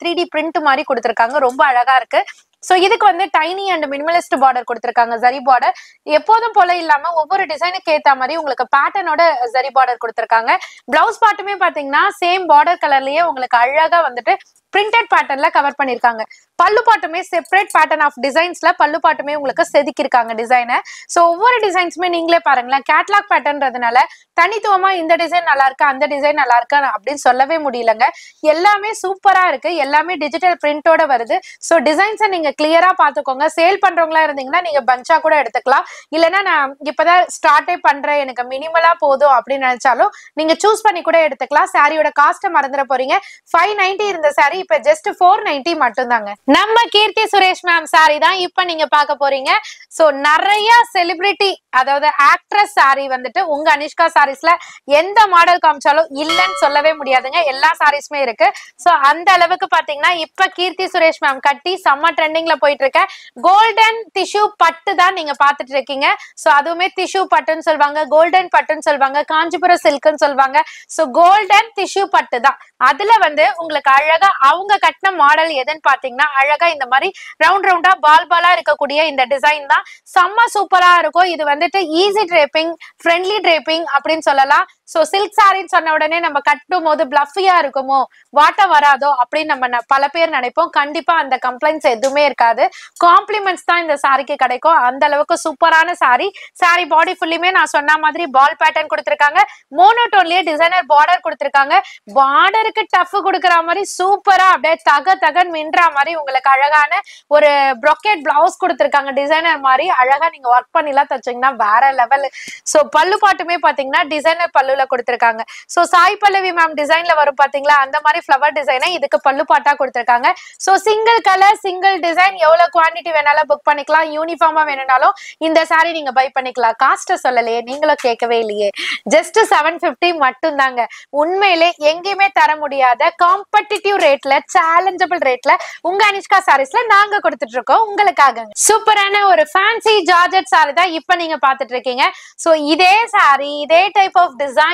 S1: 3D பிரிண்ட் மாதிரி கொடுத்திருக்காங்க. ரொம்ப அழகா இருக்கு. சோ இதுக்கு வந்து டைனி அண்ட் மினிமலிஸ்ட் பார்டர் கொடுத்திருக்காங்க. ஜரி பார்டர் எப்போதும் போல இல்லாம ஒவ்வொரு டிசைனுக்கு ஏத்த மாதிரி உங்களுக்கு பேட்டர்னோட ஜரி பார்டர் கொடுத்திருக்காங்க. பிளவுஸ் பாட்டுமே பாத்தீங்கன்னா சேம் பார்டர் கலர்லயே உங்களுக்கு அழகா வந்துட்டு பிரிண்டட் பேட்டர்ன்ல கவர் பண்ணிருக்காங்க. பல்லு பாட்டுமே செப்பரேட் பேட்டர்ன் ஆஃப் டிசைன்ஸ்ல பல்லு பாட்டுமே உங்களுக்கு செதுக்கிருக்காங்க டிசைனை. சோ ஒவ்வொரு டிசைன்ஸுமே நீங்களே பாருங்களேன். கேட்லாக் பேட்டர்ன்றதுனால தனித்துவமா இந்த டிசைன் நல்லா இருக்கு அந்த டிசைன் நல்லா இருக்கு அப்படின்னு சொல்லவே முடியலங்க. எல்லாமே சூப்பரா இருக்கு. எல்லாமே டிஜிட்டல் பிரிண்டோட வருது. சோ டிசைன்ஸை நீங்க நீங்க கிளியரா பாத்துக்கோங்க. சேல் பண்றவங்களா இருந்தீங்கன்னா நீங்க பஞ்சா கூட எடுத்துக்கலாம். இல்லைன்னா நான் இப்பதான் ஸ்டார்டே பண்றேன் எனக்கு மினிமலா போதும் அப்படின்னு நினைச்சாலும் நீங்க சூஸ் பண்ணி கூட எடுத்துக்கலாம். சாரியோட காஸ்ட் மறந்துட போறீங்க. 590 இருந்த சாரி இப்ப ஜஸ்ட் 490 மட்டும் தாங்க. நம்ம கீர்த்தி சுரேஷ் மேம் சாரி தான் இப்ப நீங்க பார்க்க போறீங்க. சோ நிறைய செலிபிரிட்டி அதாவது ஆக்ட்ரஸ் சாரி வந்துட்டு உங்க அனிஷ்கா சாரீஸ்ல எந்த மாடல் காமிச்சாலும் இல்லன்னு சொல்லவே முடியாதுங்க. எல்லா சாரீஸுமே இருக்கு. சோ அந்த அளவுக்கு பாத்தீங்கன்னா இப்ப கீர்த்தி சுரேஷ் மேம் கட்டி செம்ம ட்ரெண்டிங்ல போயிட்டு இருக்க கோல்டன் டிஷ்யூ பட்டு தான் நீங்க பாத்துட்டு இருக்கீங்க. சோ அதுவுமே டிஷ்யூ பட்டுன்னு சொல்லுவாங்க, கோல்டன் பட்டுன்னு சொல்லுவாங்க, காஞ்சிபுரம் சில்க்னு சொல்லுவாங்க. சோ கோல்டன் டிஷ்யூ பட்டு தான். அதுல வந்து உங்களுக்கு அழகா அவங்க கட்டின மாடல் எதுன்னு பாத்தீங்கன்னா அழகா இந்த மாதிரி ரவுண்ட் ரவுண்டா பால் பாலா இருக்கக்கூடிய இந்த டிசைன் தான் செம்ம சூப்பரா இருக்கும். இது வந்துட்டு ஈஸி டிரேப்பிங், ஃப்ரெண்ட்லி டிரேப்பிங் அப்படின்னு சொல்லலாம். சோ சில்க் சாரின்னு சொன்ன உடனே நம்ம கட்டும் போது பிளஃபியா இருக்குமோ, வாட்டம் வராதோ அப்படின்னு நம்ம பல பேர் நினைப்போம். கண்டிப்பா அந்த கம்ப்ளைண்ட்ஸ் எதுவுமே இருக்காது. காம்ப்ளிமெண்ட்ஸ் தான் இந்த சாரிக்கு கிடைக்கும். அந்த அளவுக்கு சூப்பரான சாரி. சாரி பாடி ஃபுல்லுமே நான் சொன்ன மாதிரி பால் பேட்டர்ன் கொடுத்திருக்காங்க. மோனோடோன்லயே டிசைனர் பார்டர் கொடுத்திருக்காங்க. பார்டருக்கு டஃப் கொடுக்குற மாதிரி சூப்பரா அப்படியே தகன்னு மின்ற மாதிரி உங்களுக்கு அழகான ஒரு ப்ரொக்கெட் பிளவுஸ் கொடுத்திருக்காங்க. டிசைனர் மாதிரி அழகா நீங்க ஒர்க் பண்ணிலாம் தச்சீங்கன்னா வேற லெவல். சோ பல்லு பாட்டுமே பாத்தீங்கன்னா டிசைனர் பல்லுல கொடுத்திருக்காங்க. சோ சாய் பல்லவி மேம் டிசைன்ல வரும் பாத்தீங்களா, அந்த மாதிரி ஃபிளவர் டிசைனை இதுக்கு பல்லு பாட்டா கொடுத்திருக்காங்க. So single colour single design எவ்வளவு குவான்டிட்டி வேணாலும் புக் பண்ணிக்கலாம். யூனிஃபார்மா வேணும்னாலும் இந்த சாரி நீங்க பை பண்ணிக்கலாம். காஸ்ட் சொல்லலையே, நீங்களும் கேட்கவே இல்லையே. ஜஸ்ட் 750 மட்டும் தாங்க. உண்மையிலே எங்கேயுமே தர முடியாத காம்படிட்டிவ் ரேட்ல, சேலஞ்சபிள் ரேட்ல உங்க அனிஷ்கா சாரீஸ்ல நாங்க கொடுத்துட்டு இருக்கோம் உங்களுக்காக. சூப்பரான ஒரு ஃபேன்சி ஜார்ஜெட் சாரி தான் இப்ப நீங்க பாத்துட்டு இருக்கீங்க. சோ இதே சாரி, இதே டைப் ஆஃப் டிசைன்ஸ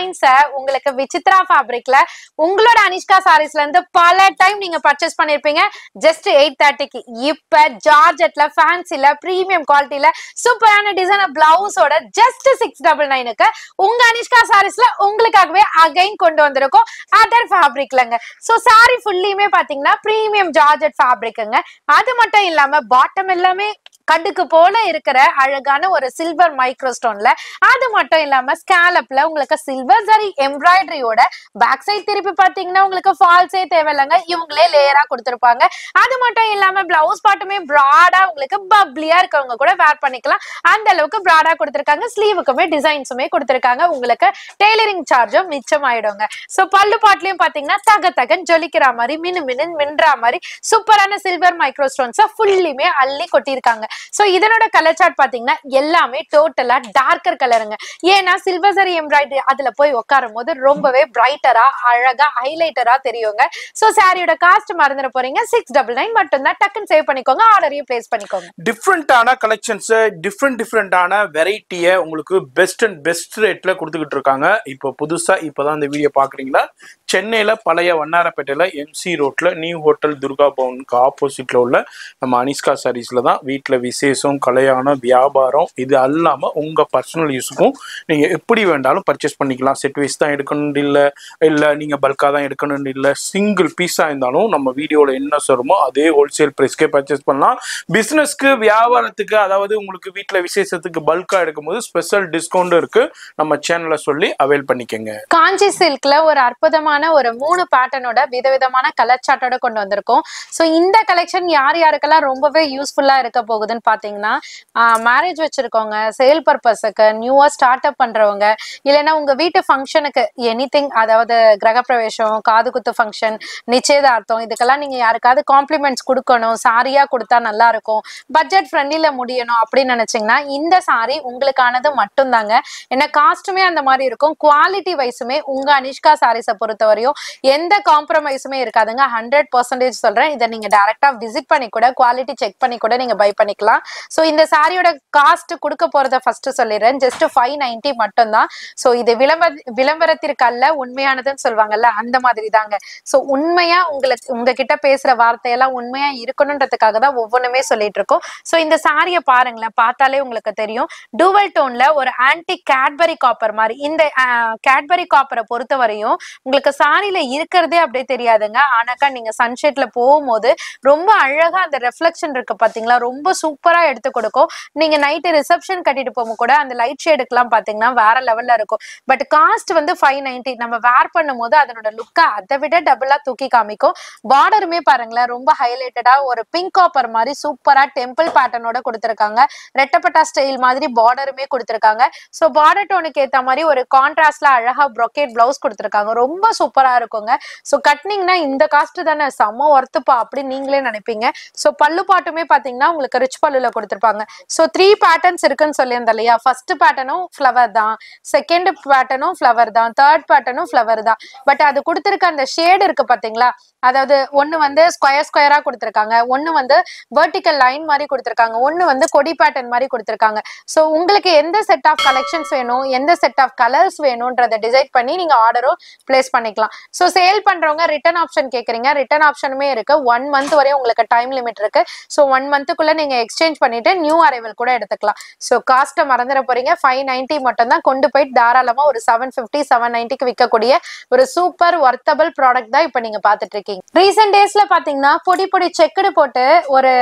S1: உங்களுக்கு விசித்ரா ஃபேப்ரிக்ல உங்களோட அனிஷ்கா சாரீஸ்ல இருந்து பல டைம் நீங்க பர்ச்சேஸ் பண்ணிருப்பீங்க. ஜஸ்ட் 830க்கு இப்ப ஜார்ஜெட்ல, ஃபேன்சில, பிரீமியம் குவாலிட்டில சூப்பரான டிசைனர் பிளவுஸோட ஜஸ்ட் 699க்கு உங்க அனிஷ்கா சாரீஸ்ல உங்களுக்காகவே அகைன் கொண்டு வந்திருக்கோம் அதர் ஃபேப்ரிக்லங்க. சோ சாரி ஃபுல்லியுமே பாத்தீங்கன்னா பிரீமியம் ஜார்ஜெட் ஃபேப்ரிக்குங்க. அது மட்டும் இல்லாம பாட்டம் எல்லாமே கடுக்கு போல இருக்கிற அழகான ஒரு சில்வர் மைக்ரோ ஸ்டோன்ல, அது மட்டும் இல்லாம ஸ்காலப்ல உங்களுக்கு சில்வர் ஜரி எம்ப்ராய்டரியோட பேக் சைட் திருப்பி பாத்தீங்கன்னா உங்களுக்கு ஃபால்ஸே தேவையில்லைங்க. இவங்களே லேயரா கொடுத்திருப்பாங்க. அது மட்டும் இல்லாம பிளவுஸ் பாட்டுமே பிராடா உங்களுக்கு பப்ளியா இருக்கவங்க கூட வேர் பண்ணிக்கலாம். அந்த அளவுக்கு பிராடா கொடுத்திருக்காங்க. ஸ்லீவுக்குமே டிசைன்ஸுமே கொடுத்திருக்காங்க. உங்களுக்கு டெய்லரிங் சார்ஜும் மிச்சம் ஆயிடுங்க. சோ பல்லு பாட்டுலயும் பாத்தீங்கன்னா தகன்னு ஜொலிக்கிற மாதிரி மின்ற மாதிரி சூப்பரான சில்வர் மைக்ரோ ஸ்டோன்ஸ் ஃபுல்லியுமே அள்ளி கொட்டியிருக்காங்க. சோ இதனோட கலர் சார்ட் பாத்தீங்கன்னா எல்லாமே டோட்டலா டார்க்கர் கலருங்க. ஏன்னா சில்வர் ஜரி எம்ப்ராய்டரி அதுல போய் உட்காரும் போது ரொம்பவே பிரைட்டரா அழகா ஹைலைட்டரா தெரியுங்க. சோ சாரியோட காஸ்ட் மறந்துட போறீங்க. 699 மட்டும் தான். டக்குன்னு சேவ் பண்ணிக்கோங்க, ஆர்டரையும் பிளேஸ் பண்ணிக்கோங்க.
S2: டிஃப்ரெண்டான கலெக்ஷன்ஸ், டிஃப்ரெண்டான வெரைட்டியை உங்களுக்கு பெஸ்ட் அண்ட் பெஸ்ட் ரேட்ல கொடுத்துக்கிட்டு இருக்காங்க. இப்போ புதுசா இப்பதான் இந்த வீடியோ பாக்குறீங்களா, சென்னையில பழைய வண்ணாரப்பேட்டையில எம்சி ரோட்ல நியூ ஹோட்டல் துர்கா பவனுக்கு ஆப்போசிட்ல உள்ள நம்ம அனிஷ்கா சாரீஸ்ல தான் வீட்டுல விசேஷம், கல்யாணம், வியாபாரம் இது அல்லாம உங்க பர்சனல் யூஸுக்கும் நீங்க எப்படி வேண்டாலும் பர்ச்சேஸ் பண்ணிக்கலாம். செட் வைஸ் தான் எடுக்கணும் இல்ல நீங்க பல்கா தான் எடுக்கணும் இல்ல, சிங்கிள் பீஸா இருந்தாலும் நம்ம வீடியோல என்ன சொல்லுமோ அதே ஹோல்சேல் பிரைஸ்க்கே பர்ச்சேஸ் பண்ணலாம். பிசினஸ்க்கு, வியாபாரத்துக்கு, அதாவது உங்களுக்கு வீட்டுல விசேஷத்துக்கு பல்கா எடுக்கும்போது ஸ்பெஷல் டிஸ்கவுண்ட் இருக்கு. நம்ம சேனல்ல சொல்லி அவைல் பண்ணிக்கங்க.
S1: காஞ்சி சில்க்ல ஒரு அற்புதமான ஒரு 3 பேட்டர்னோட விதவிதமான கலர் சார்ட்டோட கொண்டு வந்திருக்கோம். சோ இந்த கலெக்ஷன் யார் யாருக்கெல்லாம் ரொம்பவே யூஸ்ஃபுல்லா இருக்க போகுதுன்னு பாத்தீங்கன்னா, மேரேஜ் வச்சிருக்கவங்க, சேல் பர்பஸுக்கு, நியூவா ஸ்டார்ட் அப் பண்றவங்க, இல்லைன்னா உங்க வீட்டு ஃபங்க்ஷனுக்கு எனிதிங், அதாவது கிரகப்பிரவேசம், காது குத்து ஃபங்க்ஷன், நிச்சயதார்த்தம், இதுக்கெல்லாம் நீங்க யாருக்காவது காம்ப்ளிமெண்ட்ஸ் கொடுக்கணும், சாரியா கொடுத்தா நல்லா இருக்கும், பட்ஜெட் ஃப்ரெண்ட்லில முடியணும் அப்படின்னு நினைச்சீங்கன்னா இந்த சாரி உங்களுக்கானது மட்டும் தாங்க. ஏன்னா காஸ்ட்டுமே அந்த மாதிரி இருக்கும். குவாலிட்டி வைஸுமே உங்க அனிஷ்கா சாரீஸை பொறுத்தவரையும் எந்த காம்ப்ரமைஸுமே இருக்காதுங்க. 100% சொல்றேன். இதை நீங்க டைரக்டா விசிட் பண்ணி கூட குவாலிட்டி செக் பண்ணி கூட நீங்க பை பண்ணிக்கலாம். சோ இந்த சாரியோட காஸ்ட் கொடுக்க போறத ஃபர்ஸ்ட் சொல்லிடுறேன். ஜஸ்ட் 590 மட்டும் தான். சோ இது விளம்பரத்திற்கு அல்ல, உண்மையானதுன்னு சொல்லுவாங்கல்ல, அந்த மாதிரி தாங்க. சோ உண்மையா உங்ககிட்ட பேசுற வார்த்தையெல்லாம் உண்மையா இருக்கணும்ன்றதுக்காக தான் ஒவ்வொன்றுமே சொல்லிட்டு இருக்கோம். சோ இந்த சாரியை பாருங்களேன், பார்த்தாலே உங்களுக்கு தெரியும். டூவல் டோன்ல ஒரு ஆன்டி கேட்பரி காப்பர் மாதிரி. இந்த கேட்பரி காப்பரை பொறுத்தவரையும் உங்களுக்கு சாரியில இருக்கிறதே அப்படியே தெரியாதுங்க. ஆனாக்கா நீங்க சன்ஷேட்ல போகும்போது ரொம்ப அழகா அந்த ரெஃப்ளெக்ஷன் இருக்கு பாத்தீங்களா, ரொம்ப சூப்பரா எடுத்து கொடுக்கும். நீங்க நைட்டு ரிசப்ஷன் கட்டிட்டு போகும் கூட அந்த லைட் ஷேடுக்குலாம் பாத்தீங்கன்னா வேற லெவல்ல இருக்கும். பட் காஸ்ட் வந்து 590. நம்ம வேர் பண்ணும்போது அதனோட லுக்கை அதை விட டபுளா தூக்கி காமிக்கும். பார்டருமே பாருங்களேன், ரொம்ப ஹைலைட்டடா ஒரு பிங்க் காப்பர் மாதிரி சூப்பரா டெம்பிள் பேட்டர்னோட கொடுத்துருக்காங்க. ரெட்டப்பட்டா ஸ்டைல் மாதிரி பார்டருமே கொடுத்துருக்காங்க. ஸோ பார்டர் டோனுக்கு ஏற்ற மாதிரி ஒரு கான்ட்ராஸ்ட்ல அழகா ப்ரொக்கேட் பிளவுஸ் கொடுத்துருக்காங்க. ரொம்ப சூப்பரா இருக்குங்க. ஸோ கட்டினீங்கன்னா இந்த காஸ்ட் தானே, செம்ம ஒர்த்துப்பா அப்படின்னு நீங்களே நினைப்பீங்க. ஸோ பல்லு பாட்டுமே பாத்தீங்கன்னா உங்களுக்கு ரிச் பல்லுல கொடுத்துருப்பாங்க. ஸோ 3 பேட்டர்ன்ஸ் இருக்குன்னு சொல்லியிருந்தேன் இல்லையா. ஃபர்ஸ்ட் பேட்டர்னும் ஃபிளவர் தான், செகண்ட் பேட்டர்னும் ஃபிளவர் தான், தேர்ட் பேட்டர்னும் ஃபிளவர் தான். பட் அது கொடுத்துருக்க அந்த ஷேடு இருக்கு பாத்தீங்களா, அதாவது ஒன்னு வந்து ஸ்கொயரா கொடுத்துருக்காங்க, ஒன்னு வந்து வெர்டிக்கல் லைன் மாதிரி கொடுத்துருக்காங்க, ஒன்னு வந்து கொடி பேட்டர்ன் மாதிரி கொடுத்துருக்காங்க. ஸோ உங்களுக்கு எந்த செட் ஆஃப் கலெக்ஷன்ஸ் வேணும், எந்த செட் ஆஃப் கலர்ஸ் வேணும்ன்றதை டிசைட் பண்ணி நீங்க ஆர்டரும் பிளேஸ் பண்ணிக்கலாம். ஸோ சேல் பண்றவங்க ரிட்டர்ன் ஆப்ஷன் கேக்குறீங்க, ரிட்டர்ன் ஆப்ஷனுமே இருக்கு. 1 மந்த் வரையும் உங்களுக்கு டைம் லிமிட் இருக்கு. ஸோ 1 மந்த்துக்குள்ள நீங்க எக்ஸ்சேஞ்ச் பண்ணிட்டு நியூ அரைவல் கூட எடுத்துக்கலாம். ஸோ காஸ்ட்டை மறந்துட போறீங்க. 590 மட்டும் தான். கொண்டு போயிட்டு தாராளமா ஒரு 750 790க்கு விற்கக்கூடிய ஒரு சூப்பர் ஒர்த்தபிள் ப்ராடக்ட் தான் இப்ப நீங்க பாத்துட்டு இருக்கீங்க. ரீசெண்ட் டேஸ்ல பாத்தீங்கன்னா பொடி பொடி செக்குடு போட்டு ஒரு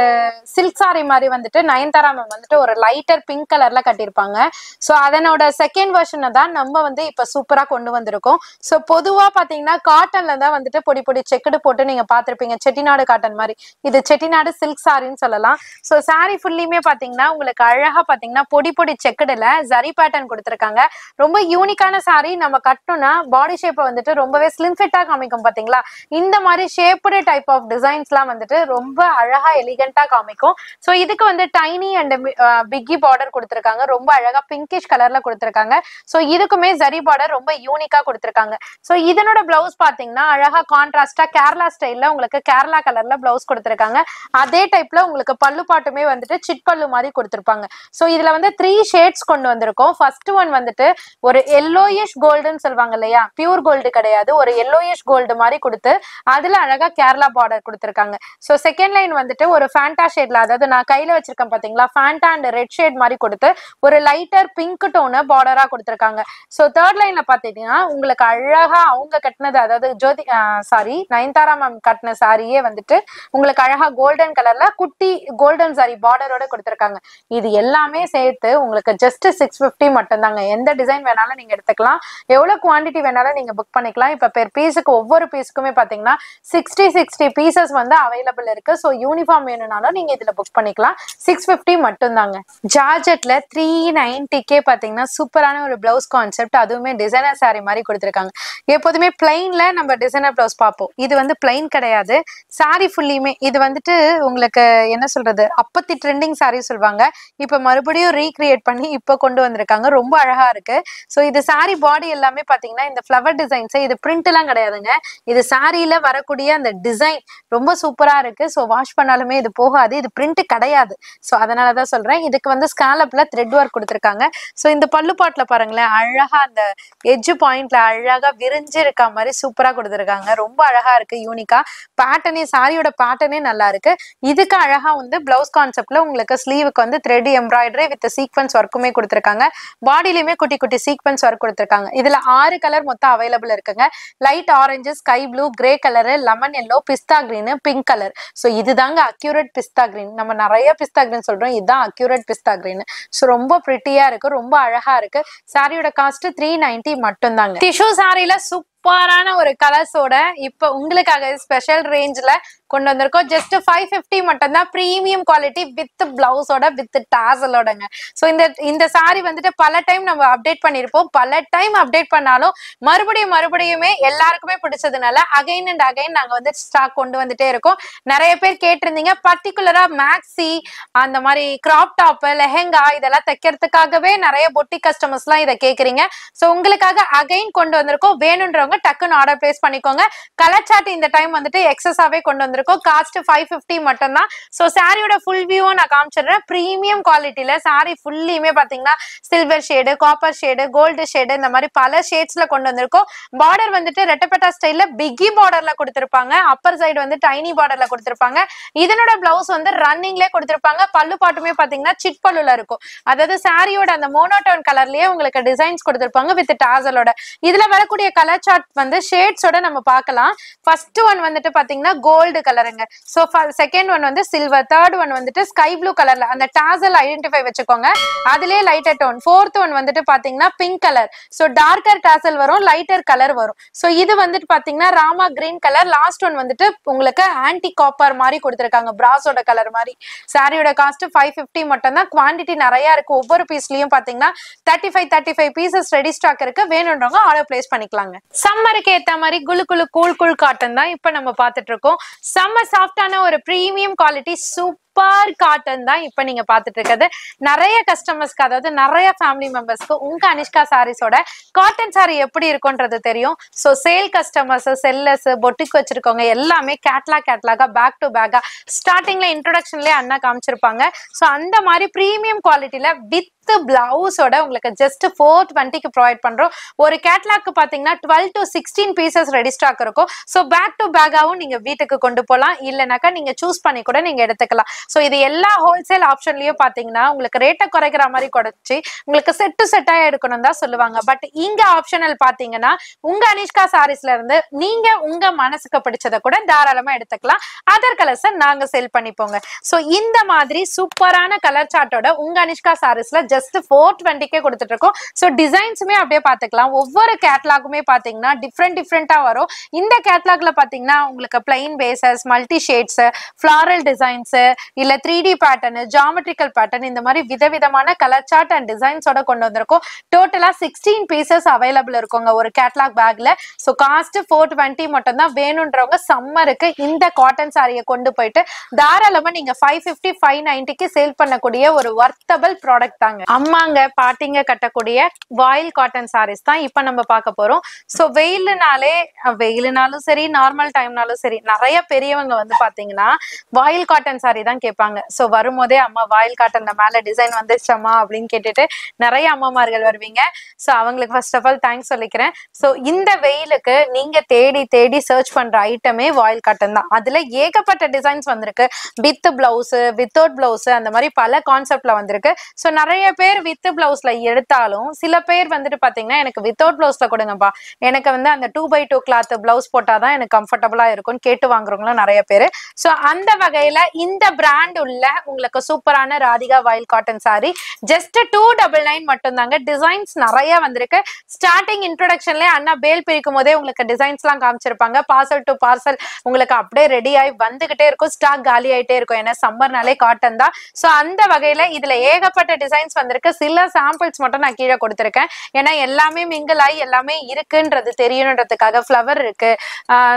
S1: சில்க் சாரி மாதிரி வந்துட்டு நயன்தாரா மேம் வந்துட்டு ஒரு லைட்டர் பிங்க் கலர்ல கட்டியிருப்பாங்க. ஸோ அதனோட செகண்ட் வெர்ஷனை தான் நம்ம வந்து இப்ப சூப்பரா கொண்டு வந்திருக்கோம். ஸோ பொதுவா பாத்தீங்கன்னா காட்டன்ல தான் வந்துட்டு பொடி பொடி செக்குடு போட்டு நீங்க பாத்திருப்பீங்க, செட்டிநாடு காட்டன் மாதிரி. இது செட்டிநாடு சில்க் சாரின்னு சொல்லலாம். ஸோ சாரி ஃபுல்லியுமே பாத்தீங்கன்னா உங்களுக்கு அழகா பாத்தீங்கன்னா பொடி பொடி செக்குடுல ஜரி பேட்டர்ன் கொடுத்துருக்காங்க. ரொம்ப யூனிக்கான சாரி. நம்ம கட்டணும்னா பாடி ஷேப்பை வந்துட்டு ரொம்பவே ஸ்லிம் ஃபிட்டா காமிக்கும் பாத்தீங்களா. இந்த மாதிரி ஷேப்டு டைப் ஆஃப் டிசைன்ஸ்லாம் வந்துட்டு ரொம்ப அழகா எலிகண்டா காமிக்கும். ஸோ இதுக்கு வந்து டைனி அண்ட் பிக்கி பார்டர் கொடுத்துருக்காங்க. ரொம்ப அழகா பிங்கிஷ் கலர்ல கொடுத்துருக்காங்க. ஸோ இதுக்குமே ஜரி பார்டர் ரொம்ப யூனிக்கா கொடுத்துருக்காங்க. ஸோ இதனோட பிளவுஸ் பாத்தீங்கன்னா அழகா கான்ட்ராஸ்டா கேரளா ஸ்டைல்ல உங்களுக்கு கேரளா கலர்ல பிளவுஸ் கொடுத்துருக்காங்க. அதே டைப்ல உங்களுக்கு பல்லு பாட்டுமே வந்துட்டு சிட் பல்லு மாதிரி கொடுத்துருப்பாங்க. ஸோ இதுல வந்து 3 ஷேட்ஸ் கொண்டு வந்திருக்கோம். ஃபர்ஸ்ட் ஒன் வந்துட்டு ஒரு எல்லோயிஷ் கோல்டுன்னு சொல்லுவாங்க இல்லையா, பியூர் கோல்டு கிடையாது, ஒரு எல்லோயிஷ் கோல்டு மாதிரி கொடுத்து அதுல அழகா கேரளா பார்டர் கொடுத்துருக்காங்க. ஸோ செகண்ட் லைன் வந்துட்டு ஒரு ஃபேண்டா ஷேட்ல, அதாவது நான் கையில வச்சிருக்கேன் பாத்தீங்களா, ஃபேண்டா அண்ட் ரெட் ஷேட் மாதிரி கொடுத்து ஒரு லைட்டர் பிங்க் டோனு பார்டரா கொடுத்துருக்காங்க. ஸோ தேர்ட் லைன்ல பாத்தீங்கன்னா உங்களுக்கு அழகா அவங்க கட்டினது, அதாவது நயன்தாரா மேம் கட்டின சாரியே வந்துட்டு உங்களுக்கு அழகா கோல்டன் கலர்ல குட்டி கோல்டன் சாரி பார்டரோட கொடுத்துருக்காங்க. இது எல்லாமே சேர்த்து உங்களுக்கு ஜஸ்ட் 650 மட்டும் தாங்க. எந்த டிசைன் வேணாலும் நீங்க எடுத்துக்கலாம், எவ்வளவு குவான்டிட்டி வேணாலும் நீங்க புக் பண்ணிக்கலாம். இப்ப பெர் பீஸுக்கு ஒவ்வொரு பீஸுக்குமே பாத்தீங்கன்னா 60 பீசஸ் வந்து அவைலபிள் இருக்கு. ஸோ யூனிஃபார்ம் வேணும்னாலும் நீங்க இதுல புக் பண்ணிக்கலாம். 650 மட்டும் தாங்க. ஜார்ஜெட்ல 390 பாத்தீங்கன்னா சூப்பரான ஒரு பிளவுஸ் கான்செப்ட், அதுவுமே டிசைனர் சாரி மாதிரி கொடுத்துருக்காங்க. எப்போதுமே பிளைன்ல நம்ம டிசைனர் பிளவுஸ் பார்ப்போம், இது வந்து பிளைன் கிடையாது. சாரி ஃபுல்லியுமே இது வந்துட்டு உங்களுக்கு என்ன சொல்றது, அப்பத்தி ட்ரெண்டிங் சாரி சொல்லுவாங்க, இப்ப மறுபடியும் ரீக்ரியேட் பண்ணி இப்ப கொண்டு வந்திருக்காங்க. ரொம்ப அழகா இருக்கு. ஸோ இது சாரி பாடி எல்லாமே பாத்தீங்கன்னா இந்த ஃபிளவர் டிசைன்ஸ், இது பிரிண்ட் எல்லாம் கிடையாதுங்க, இது சாரியில வரக்கூடிய அந்த டிசைன் ரொம்ப சூப்பரா இருக்கு. ஸோ வாஷ் பண்ணாலுமே இது போகாது, இது பிரிண்ட் கிடையாது. ஸோ அதனாலதான் சொல்றேன். இதுக்கு வந்து ஸ்காலப்ல த்ரெட் ஒர்க் கொடுத்துருக்காங்க. ஸோ இந்த பல்லு பாட்டுல பாருங்களேன், அழகா அந்த எட்ஜ் பாயிண்ட்ல அழகா விரிஞ்சு இருக்க மாதிரி சூப்பரா கொடுத்துருக்காங்க. ரொம்ப அழகா இருக்கு, யூனிக்கா. பேட்டர்னே சாரியோட பேட்டர்னே நல்லா இருக்கு. இதுக்கு அழகா வந்து பிளவுஸ் கான்செப்ட்ல உங்களுக்கு ஸ்லீவுக்கு வந்து த்ரெட் எம்ப்ராய்டரி வித் சீக்வன்ஸ் ஒர்க்குமே கொடுத்துருக்காங்க. பாடியிலுமே குட்டி குட்டி சீக்வன்ஸ் ஒர்க் கொடுத்துருக்காங்க. இதுல 6 கலர் மொத்தம் அவைலபிள் இருக்குங்க. Light orange, sky blue, grey colour, lemon yellow, pista green, pink colour. So இதுதாங்க அக்யூரேட் பிஸ்தா கிரீன். நம்ம நிறைய பிஸ்தா கிரீன் சொல்றோம், இதுதான் அக்யூரேட் பிஸ்தா கிரீன். ஸோ ரொம்ப பிரிட்டியா இருக்கு, ரொம்ப அழகா இருக்கு. சாரியோட காஸ்ட் 390 மட்டும் தாங்க. டிஷ்யூ சாரியில சூப்பரான ஒரு கலர்ஸோட இப்ப உங்களுக்காக ஸ்பெஷல் ரேஞ்ச்ல கொண்டு வந்திருக்கோம். ஜஸ்ட் 550 மட்டும் தான். பிரீமியம் குவாலிட்டி வித் பிளவுஸோட வித் டாசலோடங்க. ஸோ இந்த சாரி வந்துட்டு பல டைம் நம்ம அப்டேட் பண்ணிருப்போம். பல டைம் அப்டேட் பண்ணாலும் மறுபடியுமே எல்லாருக்குமே பிடிச்சதுனால அகைன் அண்ட் அகைன் நாங்க வந்து ஸ்டாக் கொண்டு வந்துட்டே இருக்கோம். நிறைய பேர் கேட்டிருந்தீங்க, பர்டிகுலரா மேக்ஸி அந்த மாதிரி கிராப் டாப், லெஹெங்கா இதெல்லாம் தைக்கிறதுக்காகவே நிறைய பொட்டி கஸ்டமர்ஸ் எல்லாம் இதை கேக்குறீங்க. ஸோ உங்களுக்காக அகைன் கொண்டு வந்திருக்கோம். வேணுன்றவங்க டக்குன்னு ஆர்டர் பிளேஸ் பண்ணிக்கோங்க. கலர் சார்ட் இந்த டைம் வந்துட்டு எக்ஸஸாவே கொண்டு வந்திருக்கோம். காஸ்ட் 550 மட்டும் தான். சோ சாரியோட ஃபுல் வியூவும் நான் காமிச்சிடுறேன். பிரீமியம் குவாலிட்டியில சாரி ஃபுல்லியுமே பாத்தீங்கன்னா silver shade, copper shade, gold shade, இந்த மாதிரி பல ஷேட்ஸ்ல கொண்டு வந்திருக்கோம். பார்டர் வந்துட்டு ரெட்டப்பட்டா ஸ்டைல்ல பிக்கி பார்டர்ல கொடுத்திருப்பாங்க. அப்பர் சைடு வந்து டைனி பார்டர்ல கொடுத்திருப்பாங்க. இதனோட பிளவுஸ் வந்து ரன்னிங்லேயே கொடுத்திருப்பாங்க. பல்லு பாட்டுமே பாத்தீங்கன்னா சிட் பல்லுல இருக்கும். அதாவது சாரியோட அந்த மோனோடோன் கலர்லயே உங்களுக்கு டிசைன்ஸ் கொடுத்திருப்பாங்க வித் டாசலோட. இதுல வரக்கூடிய கலர் சார்ட் வந்து ஷேட்ஸோட நம்ம பார்க்கலாம். ஃபர்ஸ்ட் ஒன் வந்துட்டு பாத்தீங்கன்னா கோல்டு கலருங்க. ஸோ செகண்ட் ஒன் வந்து சில்வர், தேர்ட் ஒன் வந்துட்டு ஸ்கை ப்ளூ கலர்ல அந்த டாசல் ஐடென்டிஃபை வச்சுக்கோங்க, அதுலயே லைட்டர் டோன். ஃபோர்த் ஒன் வந்துட்டு பாத்தீங்கன்னா pink colour. So darker dazzle வரும், லைட்டர் கலர் வரும். ஸோ இது வந்துட்டு பாத்தீங்கன்னா Rama green colour. Last one வந்துட்டு உங்களுக்கு ஆன்டி காப்பர் மாதிரி கொடுத்துருக்காங்க, பிராஸோட கலர் மாதிரி. சாரியோட காஸ்ட் 550 மட்டும் தான். குவான்டிட்டி நிறைய இருக்கு. ஒவ்வொரு பீஸ்லயும் பாத்தீங்கன்னா 35 பீசஸ் ரெடி ஸ்டாக் இருக்கு. வேணும்ன்றவங்க ஆர்டர் பிளேஸ் பண்ணிக்கலாங்க. சம்மருக்கு ஏத்த மாதிரி குளு குளு கூல் கூல் காட்டன் தான் இப்ப நம்ம பாத்துட்டு இருக்கோம். செம்ம சாஃப்டான ஒரு பிரீமியம் குவாலிட்டி சூப்பர் காட்டன் தான் இப்ப நீங்க பாத்துட்டு இருக்கிறது. நிறைய கஸ்டமர்ஸ்க்கு, அதாவது நிறைய ஃபேமிலி மெம்பர்ஸ்க்கு உங்க அனிஷ்கா சாரீஸோட காட்டன் சாரி எப்படி இருக்கும்ன்றது தெரியும். So sale customers, sellers, boutique வச்சிருக்கவங்க எல்லாமே கேட்லாகா பேக் டு பேக்கா ஸ்டார்டிங்ல இன்ட்ரோடக்ஷன்லயே அண்ணா காமிச்சிருப்பாங்க. ஸோ அந்த மாதிரி பிரீமியம் குவாலிட்டியில வித் பிளவுஸோட உங்களுக்கு ஜஸ்ட் 420க்கு ப்ரொவைட் பண்றோம். ஒரு கேட்லாக் பாத்தீங்கன்னா 12 to 16 பீசஸ் ரெடி ஸ்டாக் இருக்கும். ஸோ பேக் டு பேக்காவும் நீங்க வீட்டுக்கு கொண்டு போகலாம், இல்லைனாக்கா நீங்க சூஸ் பண்ணி கூட நீங்க எடுத்துக்கலாம். ஸோ இது எல்லா ஹோல்சேல் ஆப்ஷன்லயும் பாத்தீங்கன்னா உங்களுக்கு ரேட்டை குறைக்கிற மாதிரி குறைச்சி உங்களுக்கு செட் டு செட்டா எடுக்கணும் தான் சொல்லுவாங்க. பட் இங்க ஆப்ஷனல் பாத்தீங்கன்னா உங்க அனிஷ்கா சாரீஸ்ல இருந்து நீங்க உங்க மனசுக்கு பிடிச்சதை கூட தாராளமா எடுத்துக்கலாம். அதர் கலர்ஸை நாங்க சேல் பண்ணிப்போங்க. ஸோ இந்த மாதிரி சூப்பரான கலர் சார்ட்டோட உங்க அனிஷ்கா சாரீஸ்ல ஜஸ்ட் 420க்கே கொடுத்துட்டு இருக்கோம். ஸோ டிசைன்ஸுமே அப்படியே பார்த்துக்கலாம். ஒவ்வொரு கேட்லாகுமே பார்த்தீங்கன்னா டிஃப்ரெண்டா வரும். இந்த கேட்லாக்ல பார்த்தீங்கன்னா உங்களுக்கு plain bases, multi shades, floral designs, இல்ல 3D பேட்டர்ன், ஜாமெட்ரிக்கல் பேட்டர்ன், இந்த மாதிரி விதவிதமான கலர் சார்ட் அண்ட் டிசைன்ஸோட கொண்டு வந்திருக்கோம். டோட்டலா 16 பீசஸ் அவைலபிள் இருக்குங்க ஒரு கேட்லாக் பேக்ல. ஸோ காஸ்ட் 420 மட்டும் தான். வேணுன்றவங்க சம்மருக்கு இந்த காட்டன் சாரியை கொண்டு போயிட்டு தாராளமா நீங்க 550, 590க்கு சேல் பண்ணக்கூடிய ஒரு வர்த்தபிள் ப்ராடக்ட் தாங்க. அம்மாங்க பாட்டிங்க கட்டக்கூடிய வாயில் காட்டன் சாரீஸ் தான் இப்ப நம்ம பார்க்க போறோம். ஸோ வெயிலுனாலும் சரி, நார்மல் டைம்னாலும் சரி, நிறைய பெரியவங்க வந்து பாத்தீங்கன்னா வாயில் காட்டன் சாரி தான் கேட்பாங்க. ஸோ வரும்போதே அம்மா வாயில் காட்டன்ல மேல டிசைன் வந்துச்சம்மா அப்படின்னு கேட்டுட்டு நிறைய அம்மாமார்கள் வருவீங்க. ஸோ அவங்களுக்கு ஃபர்ஸ்ட் ஆஃப் ஆல் தேங்க்ஸ் சொல்லிக்கிறேன். ஸோ இந்த வெயிலுக்கு நீங்க தேடி சர்ச் பண்ற ஐட்டமே வாயில் காட்டன் தான். அதுல ஏகப்பட்ட டிசைன்ஸ் வந்திருக்கு. வித் பிளவுஸ், வித்தவுட் பிளவுஸ், அந்த மாதிரி பல கான்செப்ட்ல வந்திருக்கு. ஸோ நிறைய பேர் வித் பிளவுஸ்ல எடுத்தாலும் சில பேர் வந்துட்டு பாத்தீங்கன்னா எனக்கு வித்தவுட் பிளவுஸ்ல கொடுங்கப்பா, எனக்கு வந்து அந்த 2x2 கிளாத் பிளவுஸ் போட்டாதான் எனக்கு கம்ஃபர்டபுளா இருக்கும்னு கேட்டு வாங்குறவங்களும் நிறைய பேரு. ஸோ அந்த வகையில இந்த பிராண்ட் உள்ள உங்களுக்கு சூப்பரான ராதிகா வாயில் காட்டன் சாரி ஜஸ்ட் 299 மட்டும் தாங்க. டிசைன்ஸ் நிறைய வந்திருக்கு. ஸ்டார்டிங் இன்ட்ரோடக்ஷன்ல அண்ணா பேல் பிரிக்கும் போதே உங்களுக்கு டிசைன்ஸ் எல்லாம் காமிச்சிருப்பாங்க. பார்சல் டு பார்சல் உங்களுக்கு அப்படியே ரெடி ஆகி வந்துகிட்டே இருக்கும். ஸ்டாக் காலி ஆயிட்டே இருக்கும், ஏன்னா சம்மர்னாலே காட்டன் தான். ஸோ அந்த வகையில இதுல ஏகப்பட்ட டிசைன்ஸ் வந்திருக்கு. சில சாம்பிள்ஸ் மட்டும் நான் கீழே கொடுத்துருக்கேன், ஏன்னா எல்லாமே மிங்கிள் ஆகி எல்லாமே இருக்குன்றது தெரியணுன்றதுக்காக. ஃபிளவர் இருக்கு,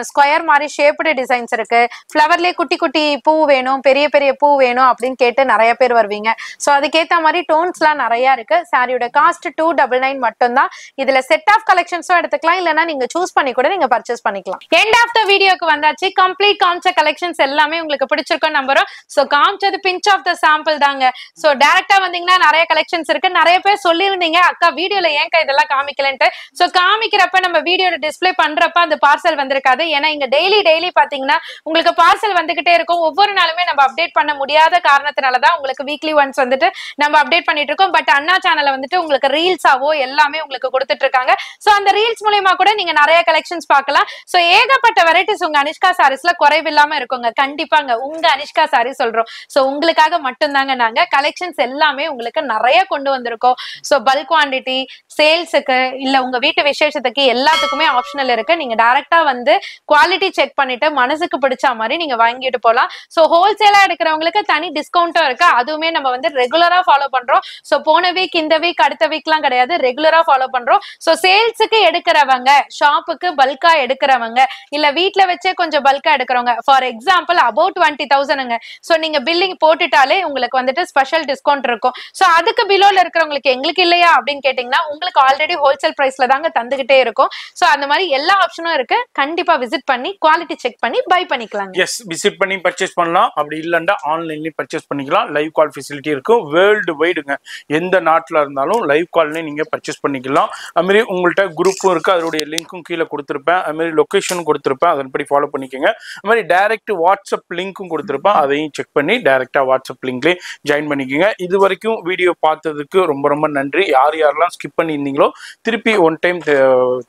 S1: ஸ்கொயர் மாதிரி ஷேப்டு டிசைன்ஸ் இருக்கு, ஃபிளவர்லயே குட்டி குட்டி பூ வேணும், பெரிய பெரிய பூ வேணும் அப்படின்னு கேட்டு நிறைய பேர் வருவீங்க. ஸோ அதுக்கேற்ற மாதிரி டோன்ஸ் எல்லாம் நிறைய இருக்கு. சாரியோட காஸ்ட் 299 மட்டும் தான். இதுல செட் ஆஃப் கலெக்ஷன்ஸும் எடுத்துக்கலாம், இல்லைன்னா நீங்க சூஸ் பண்ணி கூட நீங்க பர்ச்சேஸ் பண்ணிக்கலாம். எண்ட் ஆஃப் த வீடியோக்கு வந்தாச்சு. கம்ப்ளீட் காமிச்ச கலெக்ஷன்ஸ் எல்லாமே உங்களுக்கு பிடிச்சிருக்கும் நம்புறோம். ஸோ காமிச்சது பிஞ்ச் ஆஃப் த சாம்பிள் தாங்க. ஸோ டைரக்டா வந்தீங்கன்னா நிறைய கலெக்ஷன்ஸ் இருக்கு. நிறைய பேர் சொல்லியிருந்தீங்க அக்கா வீடியோல ஏன்க்கா இதெல்லாம் காமிக்கலன்ட்டு. ஸோ காமிக்கிறப்ப நம்ம வீடியோட டிஸ்பிளே பண்றப்ப அந்த பார்சல் வந்திருக்காது. ஏன்னா இங்க டெய்லி பாத்தீங்கன்னா உங்களுக்கு பார்சல் வந்துகிட்டே இருக்கும். ஒவ்வொரு நாளுமே நம்ம அப்டேட் பண்ண முடியாத காரணத்தினாலதான் உங்களுக்கு வீக்லி ஒன்ஸ் வந்துட்டு நம்ம அப்டேட் பண்ணிட்டு இருக்கோம். பட் அண்ணா சேனல்ல வந்துட்டு உங்களுக்கு ரீல்ஸாவோ எல்லாமே உங்களுக்கு கொடுத்துட்டு இருக்காங்க. ஸோ அந்த ரீல்ஸ் மூலமா கூட நீங்க நிறைய கலெக்ஷன்ஸ் பார்க்கலாம். ஸோ ஏகப்பட்ட வெரைட்டிஸ் உங்க அனிஷ்கா சாரீஸ்ல குறைவில்லாம இருக்குங்க. கண்டிப்பாங்க உங்க அனிஷ்கா சாரி சொல்றோம். ஸோ உங்களுக்காக மட்டும்தாங்க நாங்க கலெக்ஷன்ஸ் எல்லாமே உங்களுக்கு நிறைய கொண்டு வந்திருக்கோம். ஸோ பல்க் குவான்டிட்டி, சேல்ஸுக்கு, இல்ல உங்க வீட்டு விசேஷத்துக்கு எல்லாத்துக்குமே ஆப்ஷனல் இருக்கு. நீங்க டைரக்டா வந்து குவாலிட்டி செக் பண்ணிட்டு மனசுக்கு பிடிச்ச மாதிரி நீங்க வாங்கிட்டு போகலாம். ஸோ ஹோல்சேலா எடுக்கிறவங்களுக்கு தனி டிஸ்கவுண்ட்டும் இருக்கு. அதுவுமே நம்ம வந்து ரெகுலரா ஃபாலோ பண்றோம். ஸோ போன வீக், இந்த வீக், அடுத்த வீக்லாம் கிடையாது, ரெகுலரா ஃபாலோ பண்றோம். ஸோ சேல்ஸுக்கு எடுக்கிறவங்க, ஷாப்புக்கு பல்கா எடுக்கிறவங்க, இல்ல வீட்டுல வச்சே கொஞ்சம் பல்கா எடுக்கிறவங்க, ஃபார் எக்ஸாம்பிள் அபவுட் 20,000ங்க. ஸோ நீங்க பில்லிங் போட்டுட்டாலே உங்களுக்கு வந்துட்டு ஸ்பெஷல் டிஸ்கவுண்ட் இருக்கும். ஸோ அதுக்கு பிலோல இருக்கிறவங்களுக்கு எங்களுக்கு இல்லையா அப்படின்னு கேட்டீங்கன்னா உங்களுக்கு ஆல்ரெடி ஹோல்சேல் பிரைஸ்ல தாங்க தந்துகிட்டே இருக்கும். ஸோ அந்த மாதிரி எல்லா ஆப்ஷனும் இருக்கு. கண்டிப்பா விசிட் பண்ணி குவாலிட்டி செக் பண்ணி பை பண்ணிக்கலாம்.
S2: எஸ், விசிட் பண்ணி பர்ச்சேஸ் பண்ணலாம். அப்படி இல்லைன்னா ஆன்லைன்லயும் பர்ச்சேஸ் பண்ணிக்கலாம். லைவ் கால் ஃபெசிலிட்டி இருக்கும். வேர்ல்டு வைடுங்க, எந்த நாட்டில் இருந்தாலும் லைவ் கால்லையும் நீங்கள் பர்ச்சேஸ் பண்ணிக்கலாம். அதுமாரி உங்கள்கிட்ட குரூப்பும் இருக்குது, அதனுடைய லிங்க்கும் கீழே கொடுத்துருப்பேன். அதுமாரி லொக்கேஷனும் கொடுத்துருப்பேன், அதன்படி ஃபாலோ பண்ணிக்கோங்க. அதுமாதிரி டைரக்ட் வாட்ஸ்அப் லிங்க்கும் கொடுத்துருப்பேன், அதையும் செக் பண்ணி டைரெக்டாக வாட்ஸ்அப் லிங்க்லேயே ஜாயின் பண்ணிக்கோங்க. இது வரைக்கும் வீடியோ பார்த்ததுக்கு ரொம்ப ரொம்ப நன்றி. யாரெல்லாம் ஸ்கிப் பண்ணியிருந்தீங்களோ திருப்பி ஒன் டைம்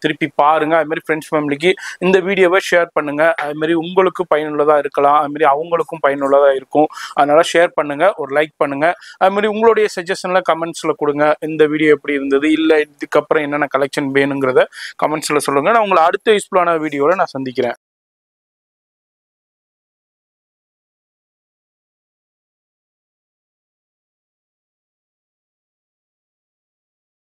S2: திருப்பி பாருங்கள். அதுமாதிரி ஃப்ரெண்ட்ஸ் ஃபேமிலிக்கு இந்த வீடியோவை ஷேர் பண்ணுங்கள். அதுமாரி உங்களுக்கு பயனுள்ளதாக இருக்கலாம், அதுமாரி அவங்களுக்கும் பயனுள்ளதாக இருக்கும். அதனால் ஷேர் பண்ணுங்கள், ஒரு லைக் பண்ணுங்கள். அதுமாதிரி உங்களுடைய சஜஷனில் கமெண்ட்ஸில் கொடுங்க. இந்த வீடியோ எப்படி இருந்தது, இல்லை இதுக்கப்புறம் என்னென்ன கலெக்ஷன் வேணுங்கிறத கமெண்ட்ஸில் சொல்லுங்கள். நான் உங்களை அடுத்த யூஸ்ஃபுல்லான வீடியோவில் நான் சந்திக்கிறேன்.